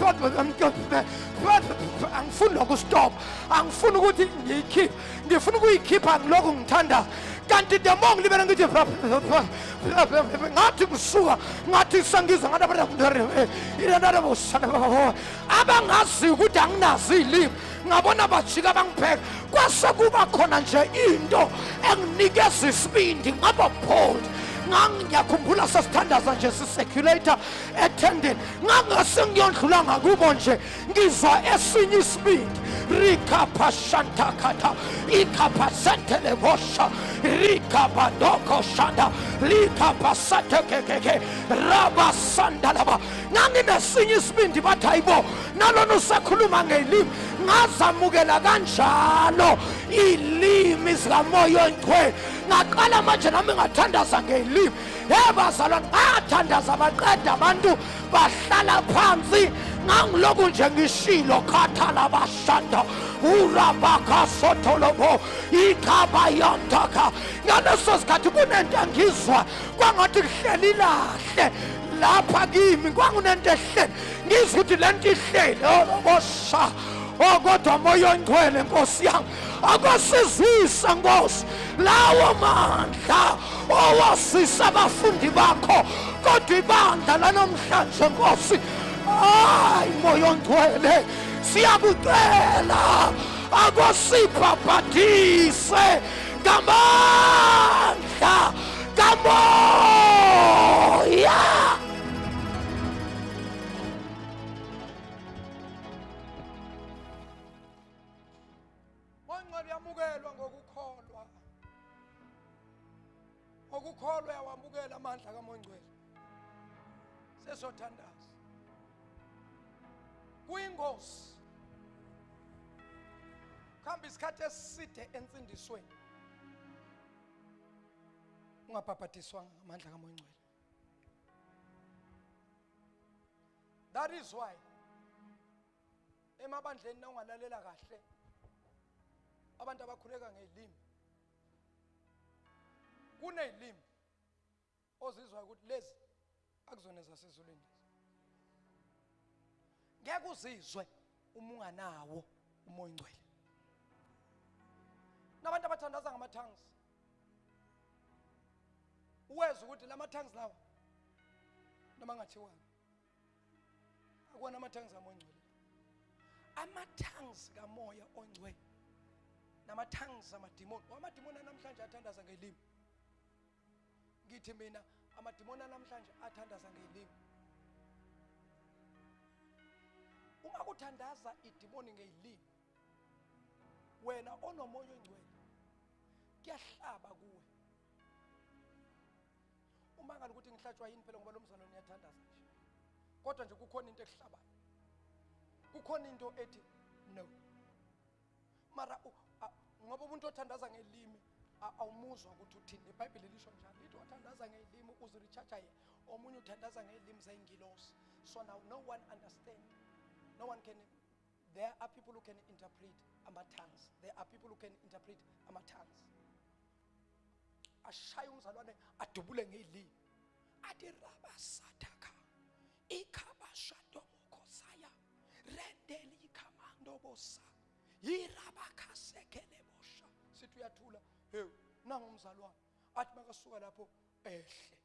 angifuni lokustop angifuni ukuthi ngiyikhiphe ngifuna ukuyikhipha ngilokhu ngithanda kanti the more ngilibela ngithi ngathi kusuka ngathi sangizwa abangazi ukuthi anginazi ilimi ngabona bajika bangipheka kwase kuba khona nje into enginikeza isibindi ngaba bold ngiyakhumbula sasithandaza nje siseculator attending ngangasengiyondlula ngakubo nje ngizwa esinye isibindi rikapa shantakata ikapa sentele bosha rikapa doko shanda likapa satekekeke raba sandalaba nganginesinye isibindi bathi hayibo nalona usakhuluma ngelimi ngazamukela kanjalo ilimi zikamoya oyingcwele ngaqala manje nami ngathandaza ngelimi bazalwane ngathandaza baqeda abantu bahlala phansi ngangilokhu nje ngishilo khathala bashanda urabaka sotolobo ikhaba yantaka ngaleso sikhathi kunento ngizwa kwangathi kuhleli lahle lapha kimi kwangunento ehlele ngizwa ukuthi lento ihlele bosha kodwa moya oyingcwele Nkosi yami akosizwisa Nkosi lawo mandla owasisa abafundi bakho kodwa ibandla lanamhlanje Nkosi hayi moya oyingcwele siyabucela akosibhabhadise ngamandla kamoya. Yamukelwa ngokukholwa. Ngokukholwa yawamukela amandla kaMoya Ngcwele. Sesothandaza. Kuyingozi. Khamba isikhathi eside ensindisweni. Ungabhabhadiswanga ngamandla kaMoya Ngcwele. That is why emabandleni ungalalela kahle abantu abakhuleka ngelimi kunelimi ozizwa ukuthi lezi akuzona zasezulwini ngeke uzizwe uma unganawo umoya Ngcwele nabantu abathandaza ngama-tongues uweza ukuthi lama-tongues lawa noma ngathiwanga akona ama-tongues kamoya Ngcwele ama-tongues kamoya ongcwele nama-tongues amadimoni amadimoni namhlanje athandaza ngelimi ngithi mina amadimoni namhlanje athandaza ngelimi uma kuthandaza idimoni ngelimi wena onomoya ongcwele kuyahlaba kuwe uma ngabe ukuthi ngihlatshwa yini phela ngoba lo mzalwane uyathandaza nje kodwa nje kukhona into ehlabayo kukhona into ethi no mara ngoba umuntu othandaza ngelimi awumuzwa ukuthi uthini iBhayibheli lisho njalo lithi othandaza ngelimi uzirecharge yena omunye uthandaza ngelimi zayingilosi so now no one understand no one can there are people who can interpret ama-tongues there are people who can interpret ama-tongues ashaya umzalwane adubule ngelimi athi rabasathaka ikhabashadomokosaya rendeli ikamando bosa yirabakasekele bosha sithi uyathula hey nangumzalwane athi makasuka lapho ehle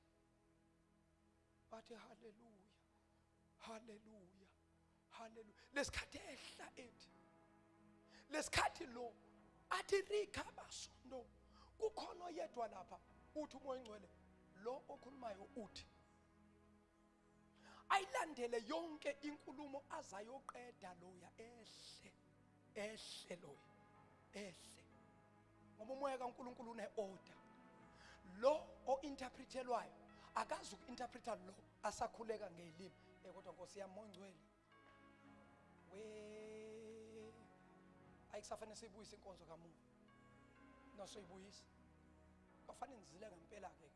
athi haleluya haleluya haleluya lesikhathi ehla ethi lesikhathi lo athi rikhabasondo kukhona yedwa lapha uthi umoya Ngcwele lo okhulumayo uthi ayilandele yonke inkulumo azayoqeda loya ehle loya ehle ngoba umoya kaNkulunkulu une-order lo o-interpretelwayo akazi uku-interpreta lo asakhuleka ngelimi kodwa Nkosi yami Moya Ngcwele ayikusafanele siyibuyise inkonzo kamuva nasoyibuyisa kwafanele nizile ngempela-ke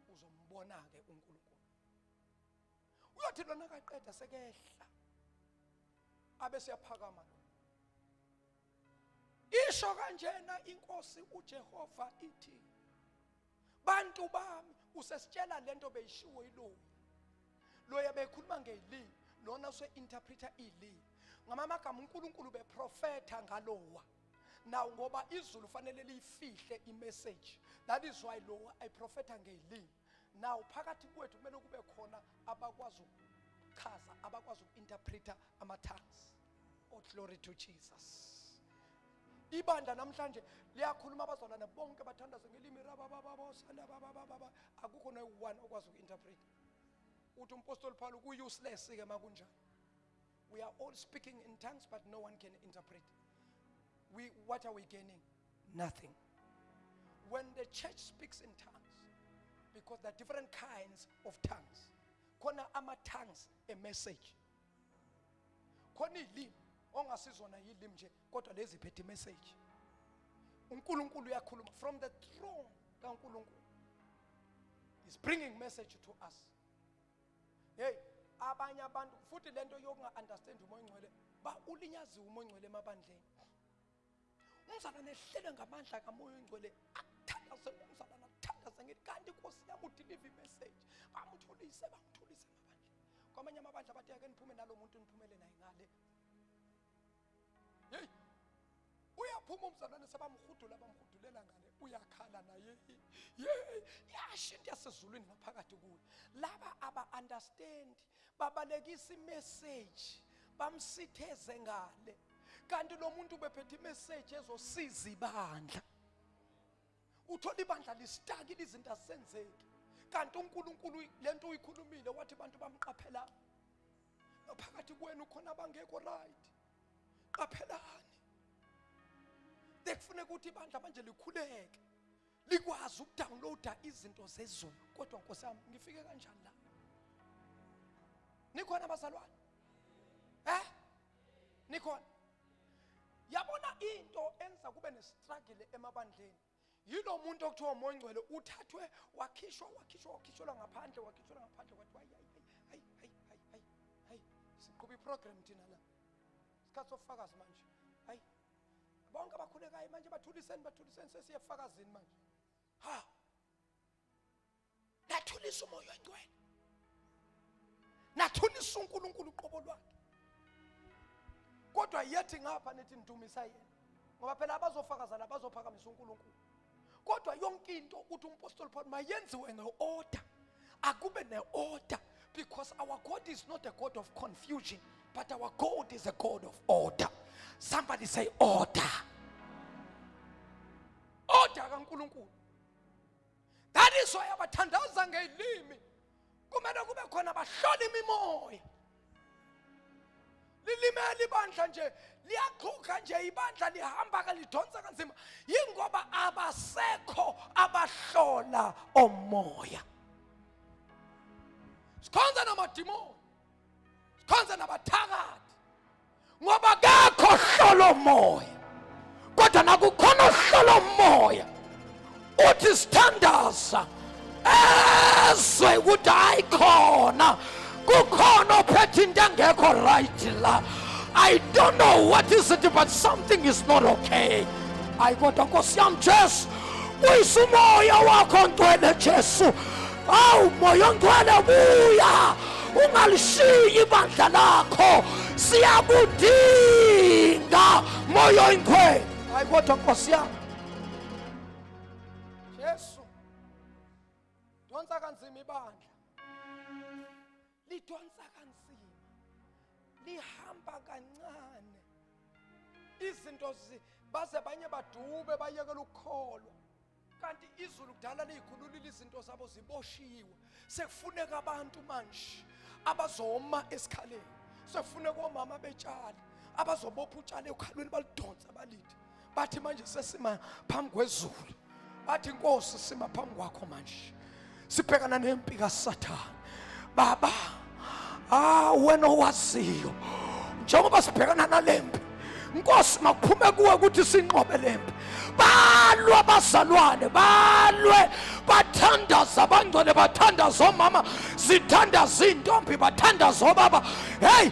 uzombona-ke uNkulunkulu uyothi lona kaqeda sekehla abe siyaphakama lo isho kanjena inkosi uJehova ithi bantu bami usesitshela lento beyishiwo yiloya loya bekhuluma ngelimi lona useinterpreta ilimi ngamagama uNkulunkulu beprofeta ngalowa now ngoba izulu fanele liyifihle imessage that is why lo ayiprofeta ngelimi now phakathi kwethu kumele kube khona abakwazi ukuchaza abakwazi ukinterpreta ama-tongues. Oh glory to Jesus. ibandla namhlanje liyakhuluma abazalwane bonke bathandaze ngelimi rabababa sanda bababa akukho no-one okwazi uku-interpret. Uthi umpostoli Paul ku-useless ke makunjani. We are all speaking in tongues but no one can interpret. What are we gaining? Nothing. When the church speaks in tongues, because there are different kinds of tongues. Kona ama tongues a message. Kona ilimi ongasizona yilimi nje kodwa lezi phethe message. uNkulunkulu uyakhuluma from the throne kaNkulunkulu. He's bringing message to us. Hey, abanye abantu futhi lento yokunga understand umoya ngcwele ba ulinyazi umoya ngcwele emabandleni. Umzalwane ehlele ngamandla kamoya ngcwele akuthandaze umzalwane akuthandaze ngithi kanti Nkosi yami udeliver message. Bamthulise emabandleni. Kwamanye amabandla bathi ake niphume nalo muntu niphumele naye ngale. Hey, uyaphuma umzalwane sebamhudula bamhudulela ngale uyakhala naye. Yashinti yasezulwini ngaphakathi kuye. Laba aba understand babalekisa imessage bamsitheze ngale. Kanti lo muntu bephethe imessage ezosiza ibandla. Uthola ibandla listakile izinto asenzeki. Kanti uNkulunkulu lento uyikhulumile wathi abantu bamqaphela. Ngaphakathi kwenu ukhona abangekho right. Qaphelani. Dekufune ukuthi ibandla manje likhuleke. Likwazi ukudownloada izinto zezulu. Kodwa Nkosi yami ngifike kanjani la? Nikhona abazalwane? Nikhona? Yabona into enza kube nestruggle emabandleni. Yilo muntu okuthiwa umoya ngcwele uthathwe wakhishwa ngaphandle kwathi hayi siqhubha iprogram thina la. Isikhathi sofakazi manje. Hayi. Bonke abakhulekayo manje bathuliseni sesiyefakazini manje. Ha. Nathulisa umoya ngcwele. Nathulisa uNkulunkulu uqobo lwakhe. Kodwa yethi ngapha nithi ndumisa yena. Ngoba phela abazofakaza labazophakamisa uNkulunkulu. Kodwa yonke into uthi umpostoli Paul mayenziwe ngeorder. Akube neorder because our God is not a God of confusion but our God is a God of order. Somebody say order. Order kaNkulunkulu. That is why abathandaza ngelimi kumele kube khona abahlola imimoya. Lilimela ibandla nje liyaqhuka nje ibandla lihamba kalidonsa kanzima yingoba abasekho abahlola omoya. Sikhonza namadimoni. Sikhonza nabathakathi. Ngoba akekho hlola omoya. Kodwa nakukhona hlola omoya. Uthi standards ezwe ukuthi ayikhona kukhona ophethe into engekho right la. I don't know what is it but something is not okay. Kodwa Nkosi yami Jesu uyisumoya wakho ngcwele Jesu. Awu moya ngcwele buya ungalishiyi ibandla lakho siyakudinga moya ngcwele. Kodwa Nkosi yami Jesu donsa kanzima ibandla. Lidonsa kanzima. Lihamba kancane. Izinto baze banye badube bayekela ukukholwa. Kanti izulu kudala liyikhululile izinto zabo ziboshiwe. Sekufuneka abantu manje abazoma esikhaleni. Sekufuneka omama betshale abazobopha utshale ekhalweni balidonsa balithi. Bathi manje sesima phambi kwezulu. Bathi Nkosi sima phambi kwakho manje. Sibhekana nempi kaSathane. Baba wena owaziyo njengoba sibhekana nalempi Nkosi makuphume kuwe ukuthi sinqobe lempi. Balwe abazalwane balwe bathandaza abangcwele bathandaza omama sithandaza intombi bathandaza obaba. Hey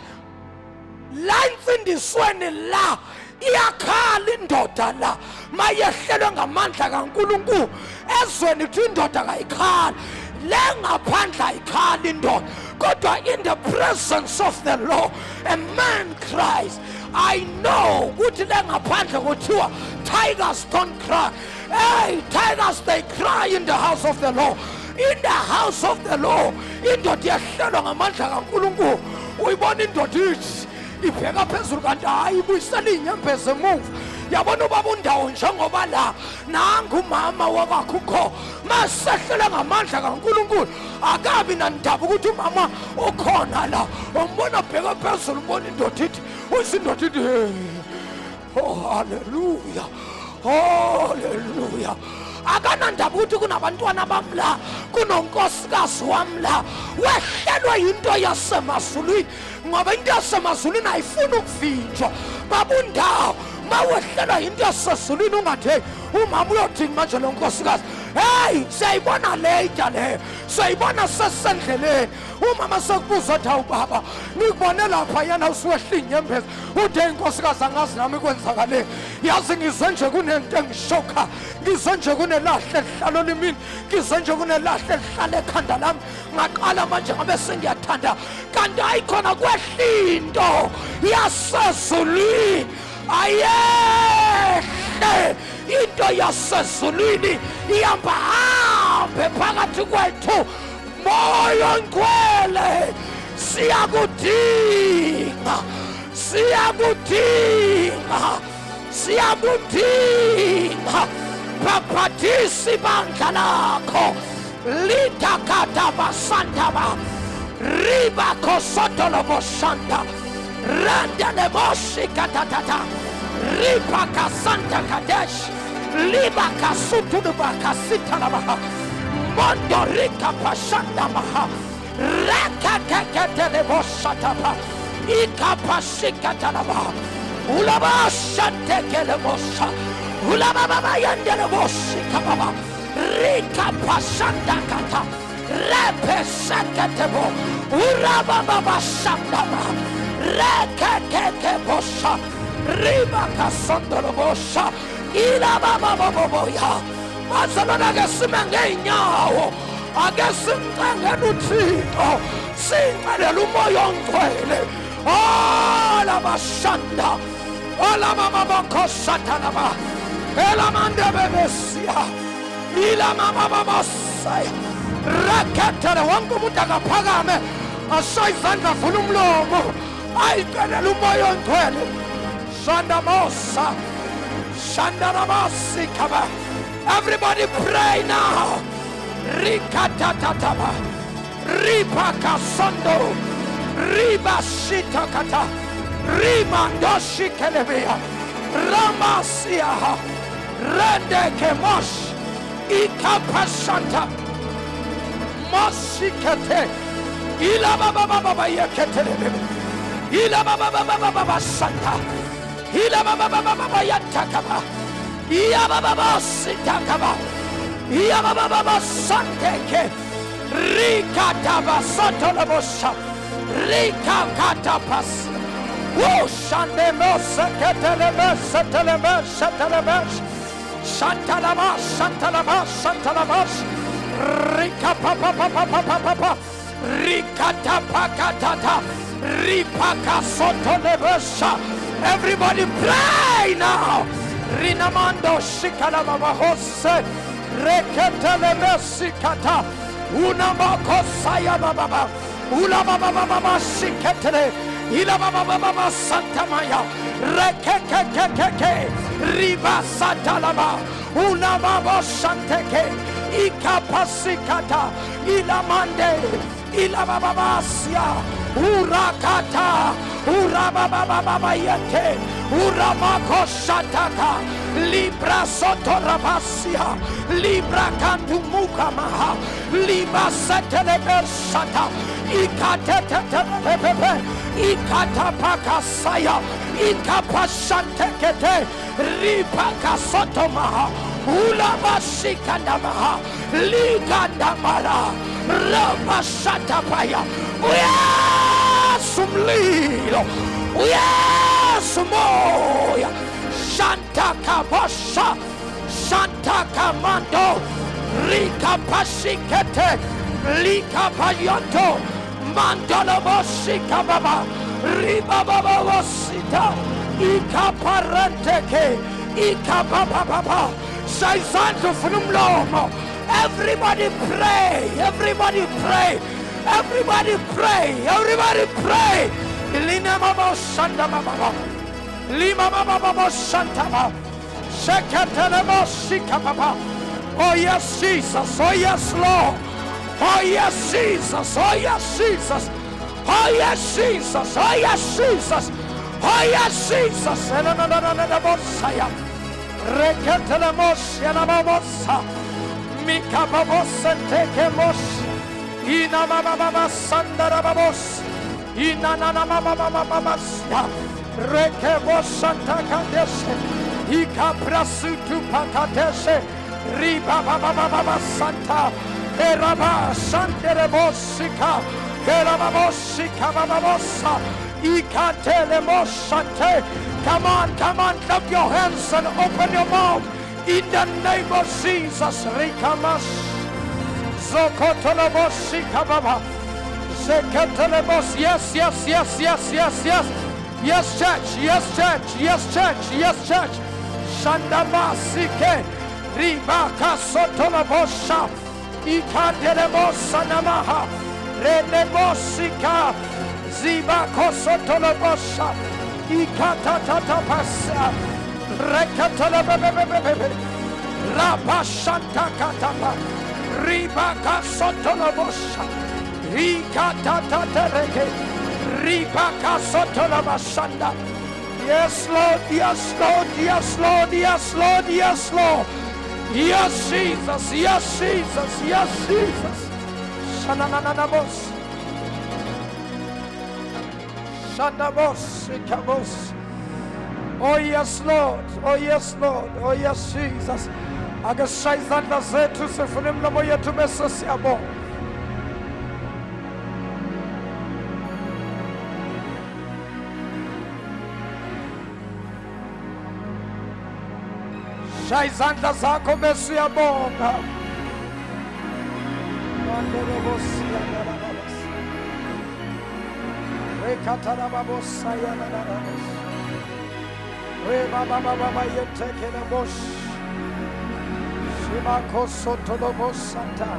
la imfindisweni la iyakhala indoda la mayehlelwe ngamandla kaNkulunkulu ezweni uthi indoda kayikhala lengaphandla ayikhala indoda kodwa in the presence of the Lord a man cries. I know ukuthi lengaphandle kuthiwa tigers don't cry. Hey, tigers they cry in the house of the Lord. In the house of the Lord indoda yahlelwa ngamandla kaNkulunkulu. Uyibona indoda ithi ibheka phezulu kanti hayi ibuyisela inyembezi emuva yabona ubaba uNdawo njengoba la nangu umama wakwakho masehlele ngamandla kaNkulunkulu akabi nandaba ukuthi umama ukhona la umbona bheka phezulu umbona indoda ithi usindoda ithi oh haleluya haleluya akanandaba ukuthi kunabantwana bamla kunonkosikazi wamla wehlelwe yinto yasemazulwini ngoba into yasemazulwini ayifuni ukuvinjwa babuNdawo mawehlelwa yinto yasezulwini ungathe umama uyothini manje lo nkosikazi hey siyayibona later leyo siyayibona sesendleleni umama sekubuza ukuthi awubaba ngikubone lapha yana usuwehla inyembezi uthe inkosikazi angazi nami kwenzakale yazi ngize nje kunento engishoka ngize nje kunelahle lihlalo limini ngize nje kunelahle lihlale ekhanda lami ngaqala manje ngabe sengiyathanda kanti ayikhona kwehla into yasezulwini ayehle into yasezulwini ihamba hambe phakathi kwethu moya ngcwele siyakudinga siyakudinga siyakudinga baphathisi bandla lakho litakata basandaba riba kosotolo boshanda randa nemoshi katatata riba kasanta kadesh liba kasutu bakasita labaha mondo rika pashanda maha raka kakete leboshatapa ikapashikata labaha ulaba shantekele bosha ulaba baba yandele boshi kababa rika pashanda kata repe shakatebo uraba baba shandama reka keke bosha riba kasondolo bosha ila baba baba ya azalana ngesimenge inyawo akesimcenge uThixo singcele umoya ongcwele ala bashanda ala baba koshatanaba ela mande bebesia ila mama baba saya rakatele wangu umuntu akaphakame asayizandla vula umlomo ayicele umoya ongcwele shanda mosa shanda ramasi kaba. Everybody pray now. Rikatataba Ripaka Sondo Riba Shitakata Rimando Shikelebea Ramasia Rende Kemosh Ikapashanta Moshikete Ila Baba Yakete Ila Baba Santa Ila Baba Yatakaba Iya baba sitakaba iya baba santeke rika taba sotolobosha rika katapas wo shande moseketelemes shantalama rika papa rika tapakatata ripaka sotolebosha. Everybody pray now. Rinamando shikala baba hose reketele mesikata unamako saya baba ula baba shiketele ila baba santa maya rekekekeke riba satalaba unamabo shanteke ikapasikata ila mande ila baba sia urakata urababa yete uramako shataka libra sotorabasia libra kandumuka maha liba setelebersata ikatetetepepe ikatapakasaya ikapashantekete ripakasotomaha ulabashikandamaha ligandamara rabashatapaya uyasumlilo uyasumoya shantakabosha shantakamando rikapashikete likapayoto mandoloboshikababa ribababosita ikaparenteke ikabababa sayizandla ufuna umlomo. Everybody pray, everybody pray, everybody pray, everybody pray. Ilina mama shanda mama Lima Mama Shantaba. Shekatanabo Shikapapa. Oh yes, Jesus. Oh yes, Lord. Oh yes, Jesus. Oh yes, Jesus. Oh yes, Jesus. Oh yes, Jesus. Oh yes, Jesus. Enananananabosaya. Rekatelemos yanababosa. Mikababos and tekemos. Inamamama sandarababos. Inananamamamamasya. Rekebos santakadeshe. Ikaprasutu pakadeshe. Riba baba santa. Eraba sanderebosika. Erababosika bababosa. Ikatelemosante. Come on, clap your hands and open your mouth. In the name of Jesus. Rikamas. Zokotolobosika baba. Zekatelemos. Yes. Yes, church. Yes, church. Shandamasike. Ribaka sotolobosha. Ikatelebosa namaha. Renemosika. Zibako sotolobosha. Ikatatapasa. Rekatalabebebebebe. Rabashantakatapa. Ribaka sotolobosha. Ikatatareke. Ribaka sotolobashanda. Yes, Lord. Yes, Lord. Yes, Jesus. Shanananabos. Shandabos. Ikabos. Oh yes, Lord. Oh yes, Jesus. Agashayzanda zetu sefune mlomo yetu mesosiabo. Shayzanda zako mesuyabonga. Manderebosiyanarabas. Rekatarababosayanarabas. Baba yetekelebosh. Shimakosotolobosanta.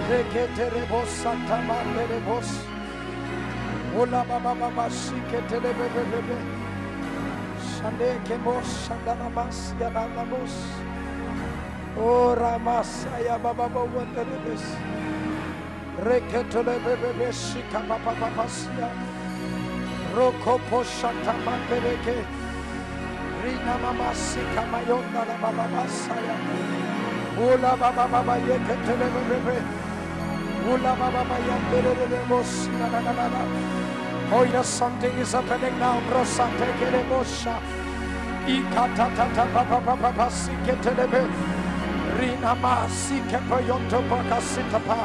Reketerebosanta manderebos. Ola baba shiketelebebebebe. Shandekemos shandanamas yananamos. Ora masaya baba wenderebes. Reketelebebebe shikapapapasia. Roko poshanta mandereke. Rina mama sika mayonda la baba masaya. Ula baba yeketelebebebe. Ula baba yanderelemos na. Oh yes, something is happening now. Brosante kelebosha. Ikatata papa siketelebe. Rina ma sikepoyonto pakasitapa.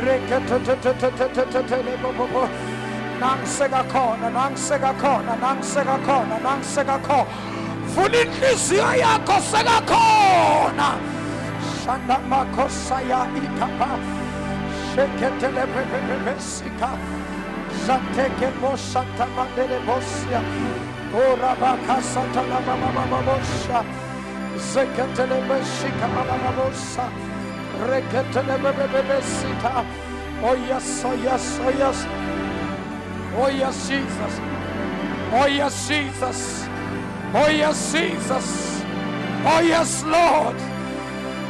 Reketetetetetetetelebo. Nang segakona. Funinhlizyo yakho segakona. Shanda makosaya ikapa. Sheketelebebebesika. Zanteke moshanta mandele bosia. Ora bakasata la mama bosha. Zeketelebeshika mama bosa. Reketelebebebesita. Oh yes. Oh yes, Jesus. Oh yes, Lord.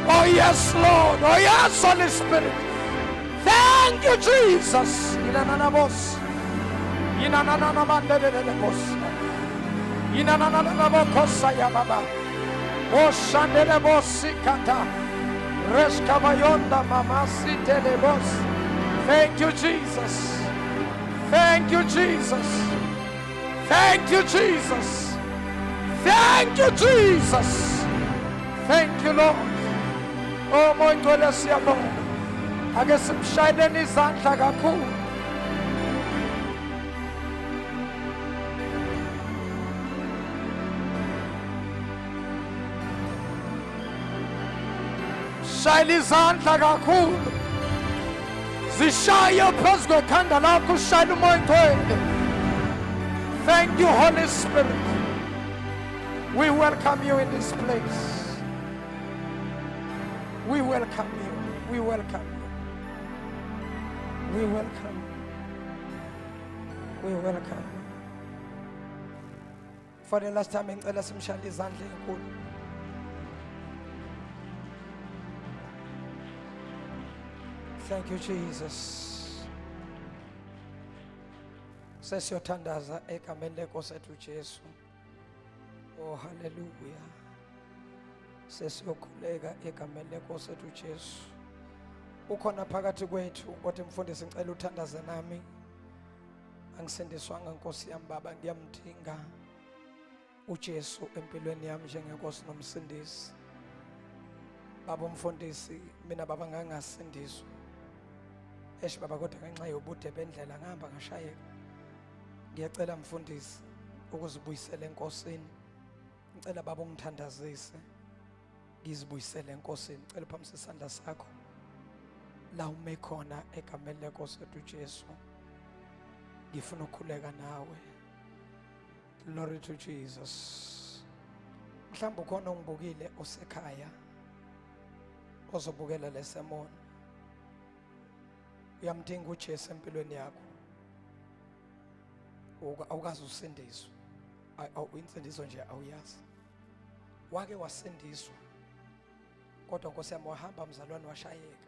Oh yes, Holy Spirit. Thank you, Jesus. Inananabos. Inanananamandelelebos. Inanananabokosa baba. Oshandelebosikata. Reskavayonda mama sitelebos. Thank you, Jesus. Thank you, Jesus. Thank you, Jesus. Thank you, Jesus. Thank you, Lord. Oh, my goodness, Lord. I guess I'm shining his hand like a cool. Shine his hand like a cool. Zishaya Pasgo Kandalaku Shine Mointoy. Thank you, Holy Spirit. We welcome you in this place. We welcome you. We welcome you. We welcome you. We welcome you. For the last time ngicela simshayele izandla ezinkulu. Thank you Jesus. Sesiyothandaza egameni lenkosi ethu Jesu. Oh hallelujah. Sesiyokhuleka egameni lenkosi ethu Jesu. Ukhona phakathi kwethu othi mfundisi ngicela uthandaze nami. Angisindiswanga Nkosi yami Baba, ngiyamdinga uJesu empilweni yami njengenkosi nomsindisi. Baba umfundisi, mina Baba ngangasindiswa. Baba kodwa ngenxa yobude bendlela ngihamba ngashayeka. Ngiyacela mfundisi ukuzibuyisela enkosini. Ngicela Baba ungithandazise. Ngizibuyisele enkosini. Ngicela phambi isandla sakho. La ume khona egameni lenkosi ethu Jesu. Ngifuna ukukhuleka nawe. Glory to Jesus. Mhlawumbe ukhona ungibukile osekhaya ozobukela lesemon. Uyamdinga uJesu empilweni yakho. Awukazi usindiswa. Insindiso nje awuyazi. Wake wasindiswa. Kodwa Nkosi yami wahamba mzalwane washayeka.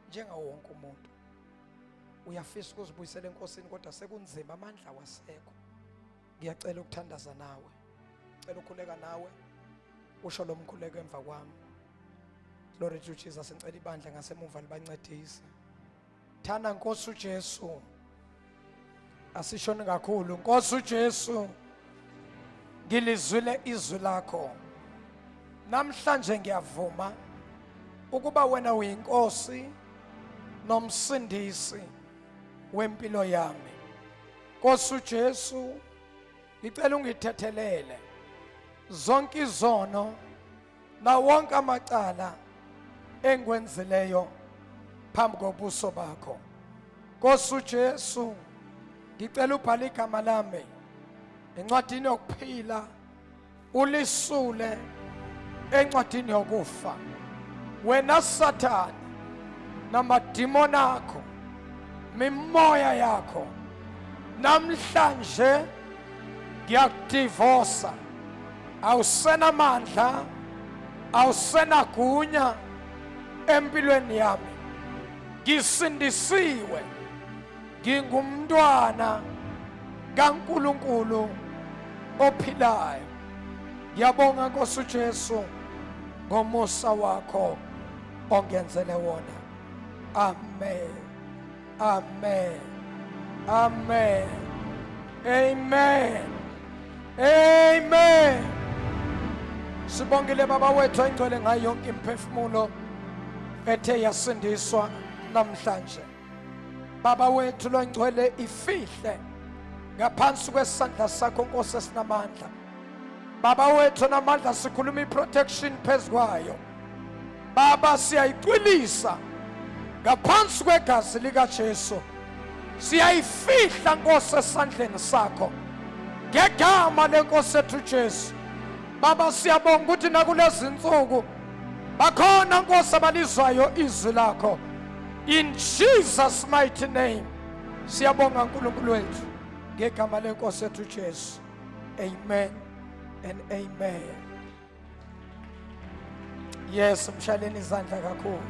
Njengawo wonke umuntu. Uyafisa ukuzibuyisela enkosini kodwa sekunzima amandla wasekho. Ngiyacela ukuthandaza nawe. Ngicela ukukhuleka nawe. Usho lo mkhuleko emva kwami. Glory to Jesus. Ngicela ibandla ngasemuva libancedise. Thana Nkosi uJesu. Asishoni kakhulu. Nkosi uJesu. Ngilizwile izwi lakho. Namhlanje ngiyavuma ukuba wena uyinkosi nomsindisi wempilo yami. Nkosi uJesu, ngicela ungithethelele zonke izono na wonke amacala engikwenzileyo phambi kobuso bakho. Nkosi uJesu, ngicela ubhale igama lami encwadini yokuphila ulisule encwadini yokufa. Wena Satan namadimoni akho, mimoya yakho, namhlanje ngiyakudivosa. Awusena mandla, awusena gunya empilweni yami. Ngisindisiwe, ngingumntwana kaNkulunkulu ophilayo. Ngiyabonga Nkosi uJesu ngomusa wakho ongenzele wona. Amen. Amen. Amen. Amen. Amen. Sibongile Baba wethu engcwele ngayo yonke imphefumulo ethe yasindiswa namhlanje. Baba wethu lo ngcwele ifihle ngaphansi kwesandla sakho Nkosi esinamandla. Baba wethu namandla sikhuluma iprotection phezukwayo. Baba siyayicwilisa ngaphansi kwegazi lika Jesu. Siyayifihla Nkosi esandleni sakho ngegama lenkosi ethu Jesu. Baba siyabonga ukuthi nakulezi insuku bakhona Nkosi abalizwayo izwi lakho. In Jesus mighty name siyabonga uNkulunkulu wethu ngegama lenkosi ethu Jesu. Amen and amen. Yes, mshaleni izandla kakhulu.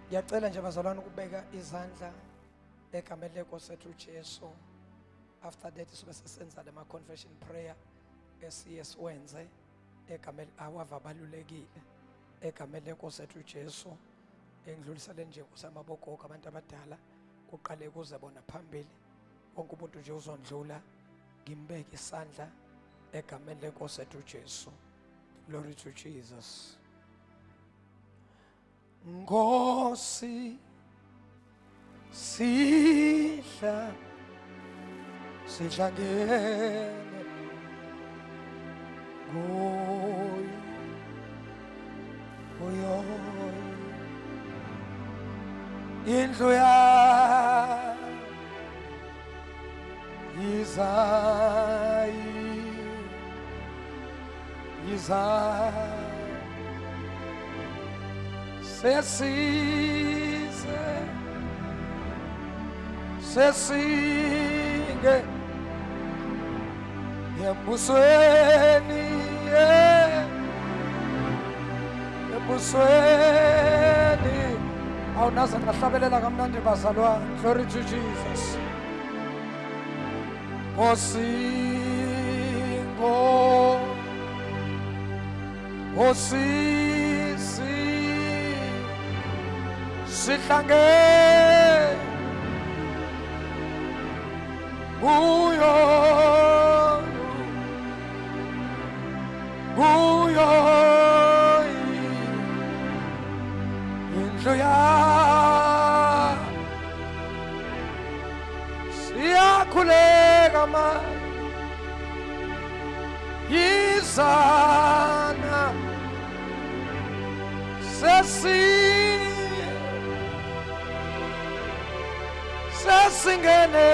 Ngiyacela nje bazalwane ukubeka izandla egameni lenkosi ethu Jesu. After that sobe sesenza lema confession prayer esiwenze egameni awava balulekile egameni lenkosi ethu Jesu. Engidlulisele nje kusamaboko abantu abadala kuqale kuze bona phambili. Wonke umuntu nje uzondlula ngimbeke isandla egameni lenkosi ethu Jesu. Glory to Jesus. Nkosi sidla ngene kuyo indlu ya Isaiah sesize ke embusweni embusweni awunaze ngahlabelela kamnandi bazalwane. Glory to Jesus. Osisi sihlange kuyo indlu siyakhuleka yizana sesingene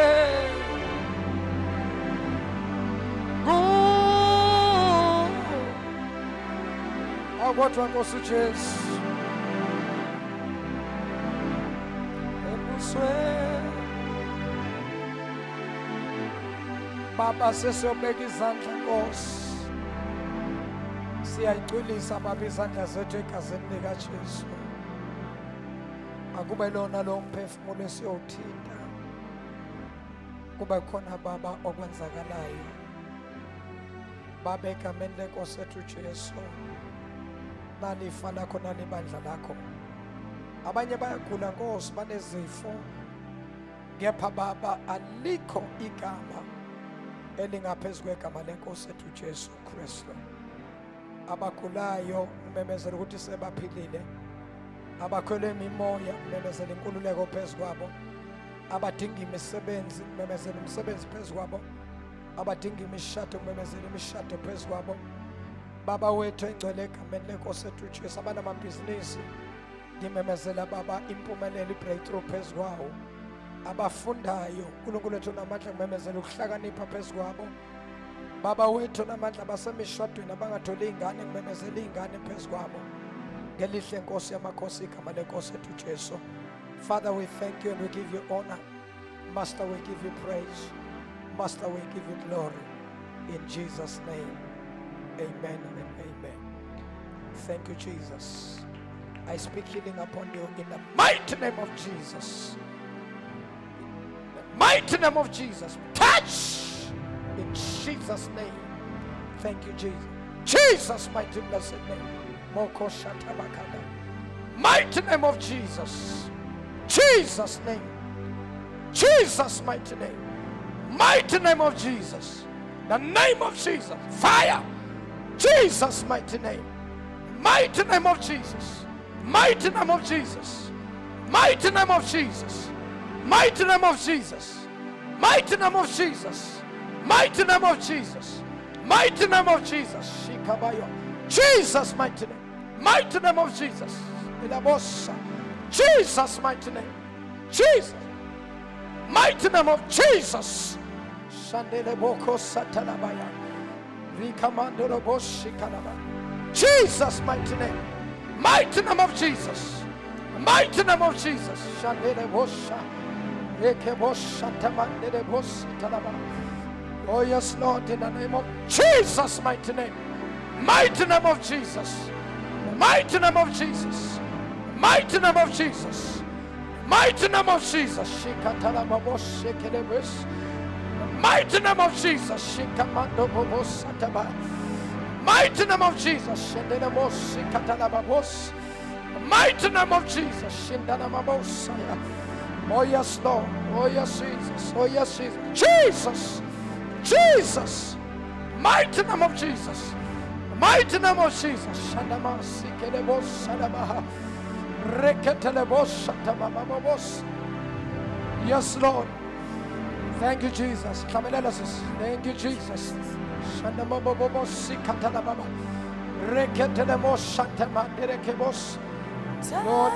akwathiwa Nkosi Jesu embusweni. Baba, sesiyobeka izandla Nkosi, siyayicwilisa Baba izandla zethu egazini likaJesu. Akube lona lo mphefumulo esiyowuthinta, kube khona Baba okwenzakalayo Baba egameni lenkosi ethu Jesu. Nalifa lakho nalibandla lakho. Abanye bayagula Nkosi, banezifo, kepha Baba alikho igama elingaphezu kwegama lenkosi ethu Jesu Kristu. Abagulayo umemezela ukuthi sebaphilile, abakhwele imimoya umemezela inkululeko phezu kwabo, abadinga imisebenzi umemezela imisebenzi phezu kwabo, abadinga imishado umemezela imishado phezu kwabo. Baba wethu engcwele egameni lenkosi ethu Jesu, abanamabhizinisi ngimemezela Baba impumelelo, i-breakthrough phezu kwawo. Abafundayo uNkulunkulu wethu namandla ngimemezela ukuhlakanipha phezu kwabo. Baba wethu namandla basemishadweni abangatholi ingane ngimemezela ingane phezu kwabo ngelihle Nkosi yamakhosi igama lenkosi ethu Jesu. Father, we thank you and we give you honor. Master, we give you praise. Master, we give you glory. In Jesus' name, amen and amen. Thank you, Jesus. I speak healing upon you in the mighty name of Jesus. In the mighty name of Jesus. Touch in Jesus' name. Thank you, Jesus. Jesus' mighty blessed name. Moko shatabakada. Mighty name of Jesus. Jesus' name. Jesus' mighty name. Mighty name of Jesus. The name of Jesus. Fire. Jesus' mighty name. Mighty name of Jesus. Mighty name of Jesus. Mighty name of Jesus. Mighty name of Jesus. Mighty name of Jesus. Mighty name of Jesus. Mighty name of Jesus. Shikabayo. Jesus' mighty name. Mighty name of Jesus. Ilabosa. Jesus' mighty name. Jesus. Mighty name of Jesus. Shandele boko satalabaya. Rikamandoro boshikalaba. Jesus' mighty name. Mighty name of Jesus. Mighty name of Jesus. Shandele bosha. Eke bosha tamandele bositalaba. Oh yes, Lord, in the name of Jesus' mighty name. Mighty name of Jesus. Mighty name of Jesus. Mighty name of Jesus. Mighty name of Jesus. Shikatalaba boshikelebus. Mighty name of Jesus. Shikamando bobos ataba. Mighty name of Jesus. Shendelemos shikatalababos. Mighty name of Jesus. Shindanamabosaya. Oh yes, Lord. Oh yes, Jesus. Oh yes, Jesus. Jesus. Jesus. Mighty name of Jesus. Mighty name of Jesus. Shandamasikelebos sadabaha. Reketelebos shatamababos. Yes, Lord. Thank you, Jesus. Thank you, Jesus. Shandamababos sikatalababa. Reketelemos shatamanderekebos. Lord.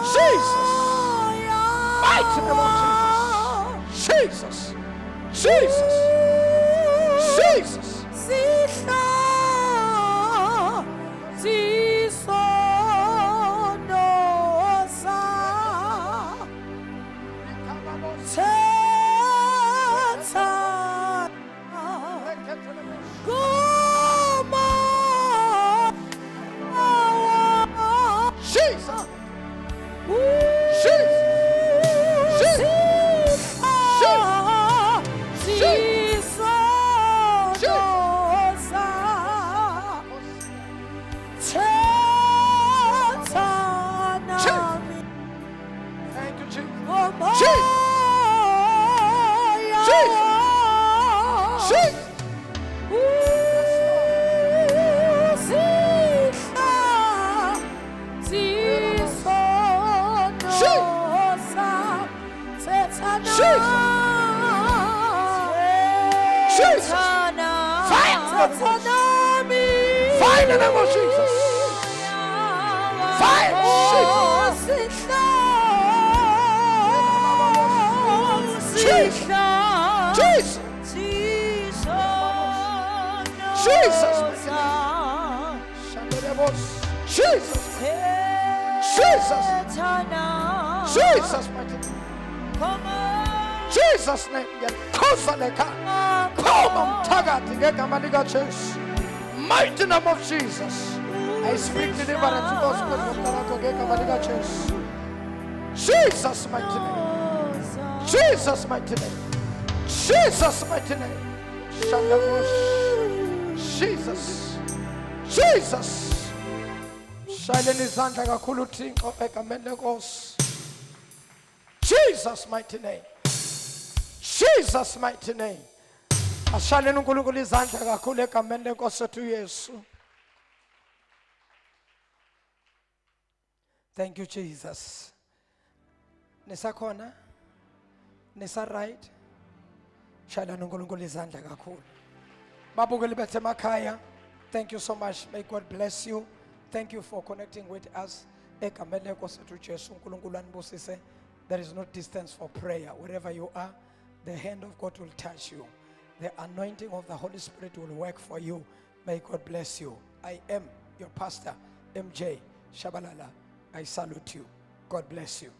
Jesus. Mighty name of Jesus. Jesus. Jesus. Fire in the name of Jesus. Fire, Jesus. Jesus. Jesus. Jesus. Jesus. Jesus name. Mighty name of Jesus. I speak deliverance. Jesus mighty name. Jesus mighty name. Jesus mighty name. Jesus. Jesus. Shayeleni izandla kakhulu Thixo egameni lenkosi. Jesus mighty name. Jesus mighty name. Ashaleni uNkulunkulu izandla kakhulu egameni lenkosi ethu Yesu. Thank you Jesus. Nisakhona? Nisa right? Shalani uNkulunkulu izandla kakhulu. Babukeli bethu emakhaya. Thank you so much. May God bless you. Thank you for connecting with us. Egameni lenkosi ethu Jesu uNkulunkulu anibusise. There is no distance for prayer. Wherever you are, the hand of God will touch you. The anointing of the Holy Spirit will work for you. May God bless you. I am your pastor, MJ Tshabalala. I salute you. God bless you.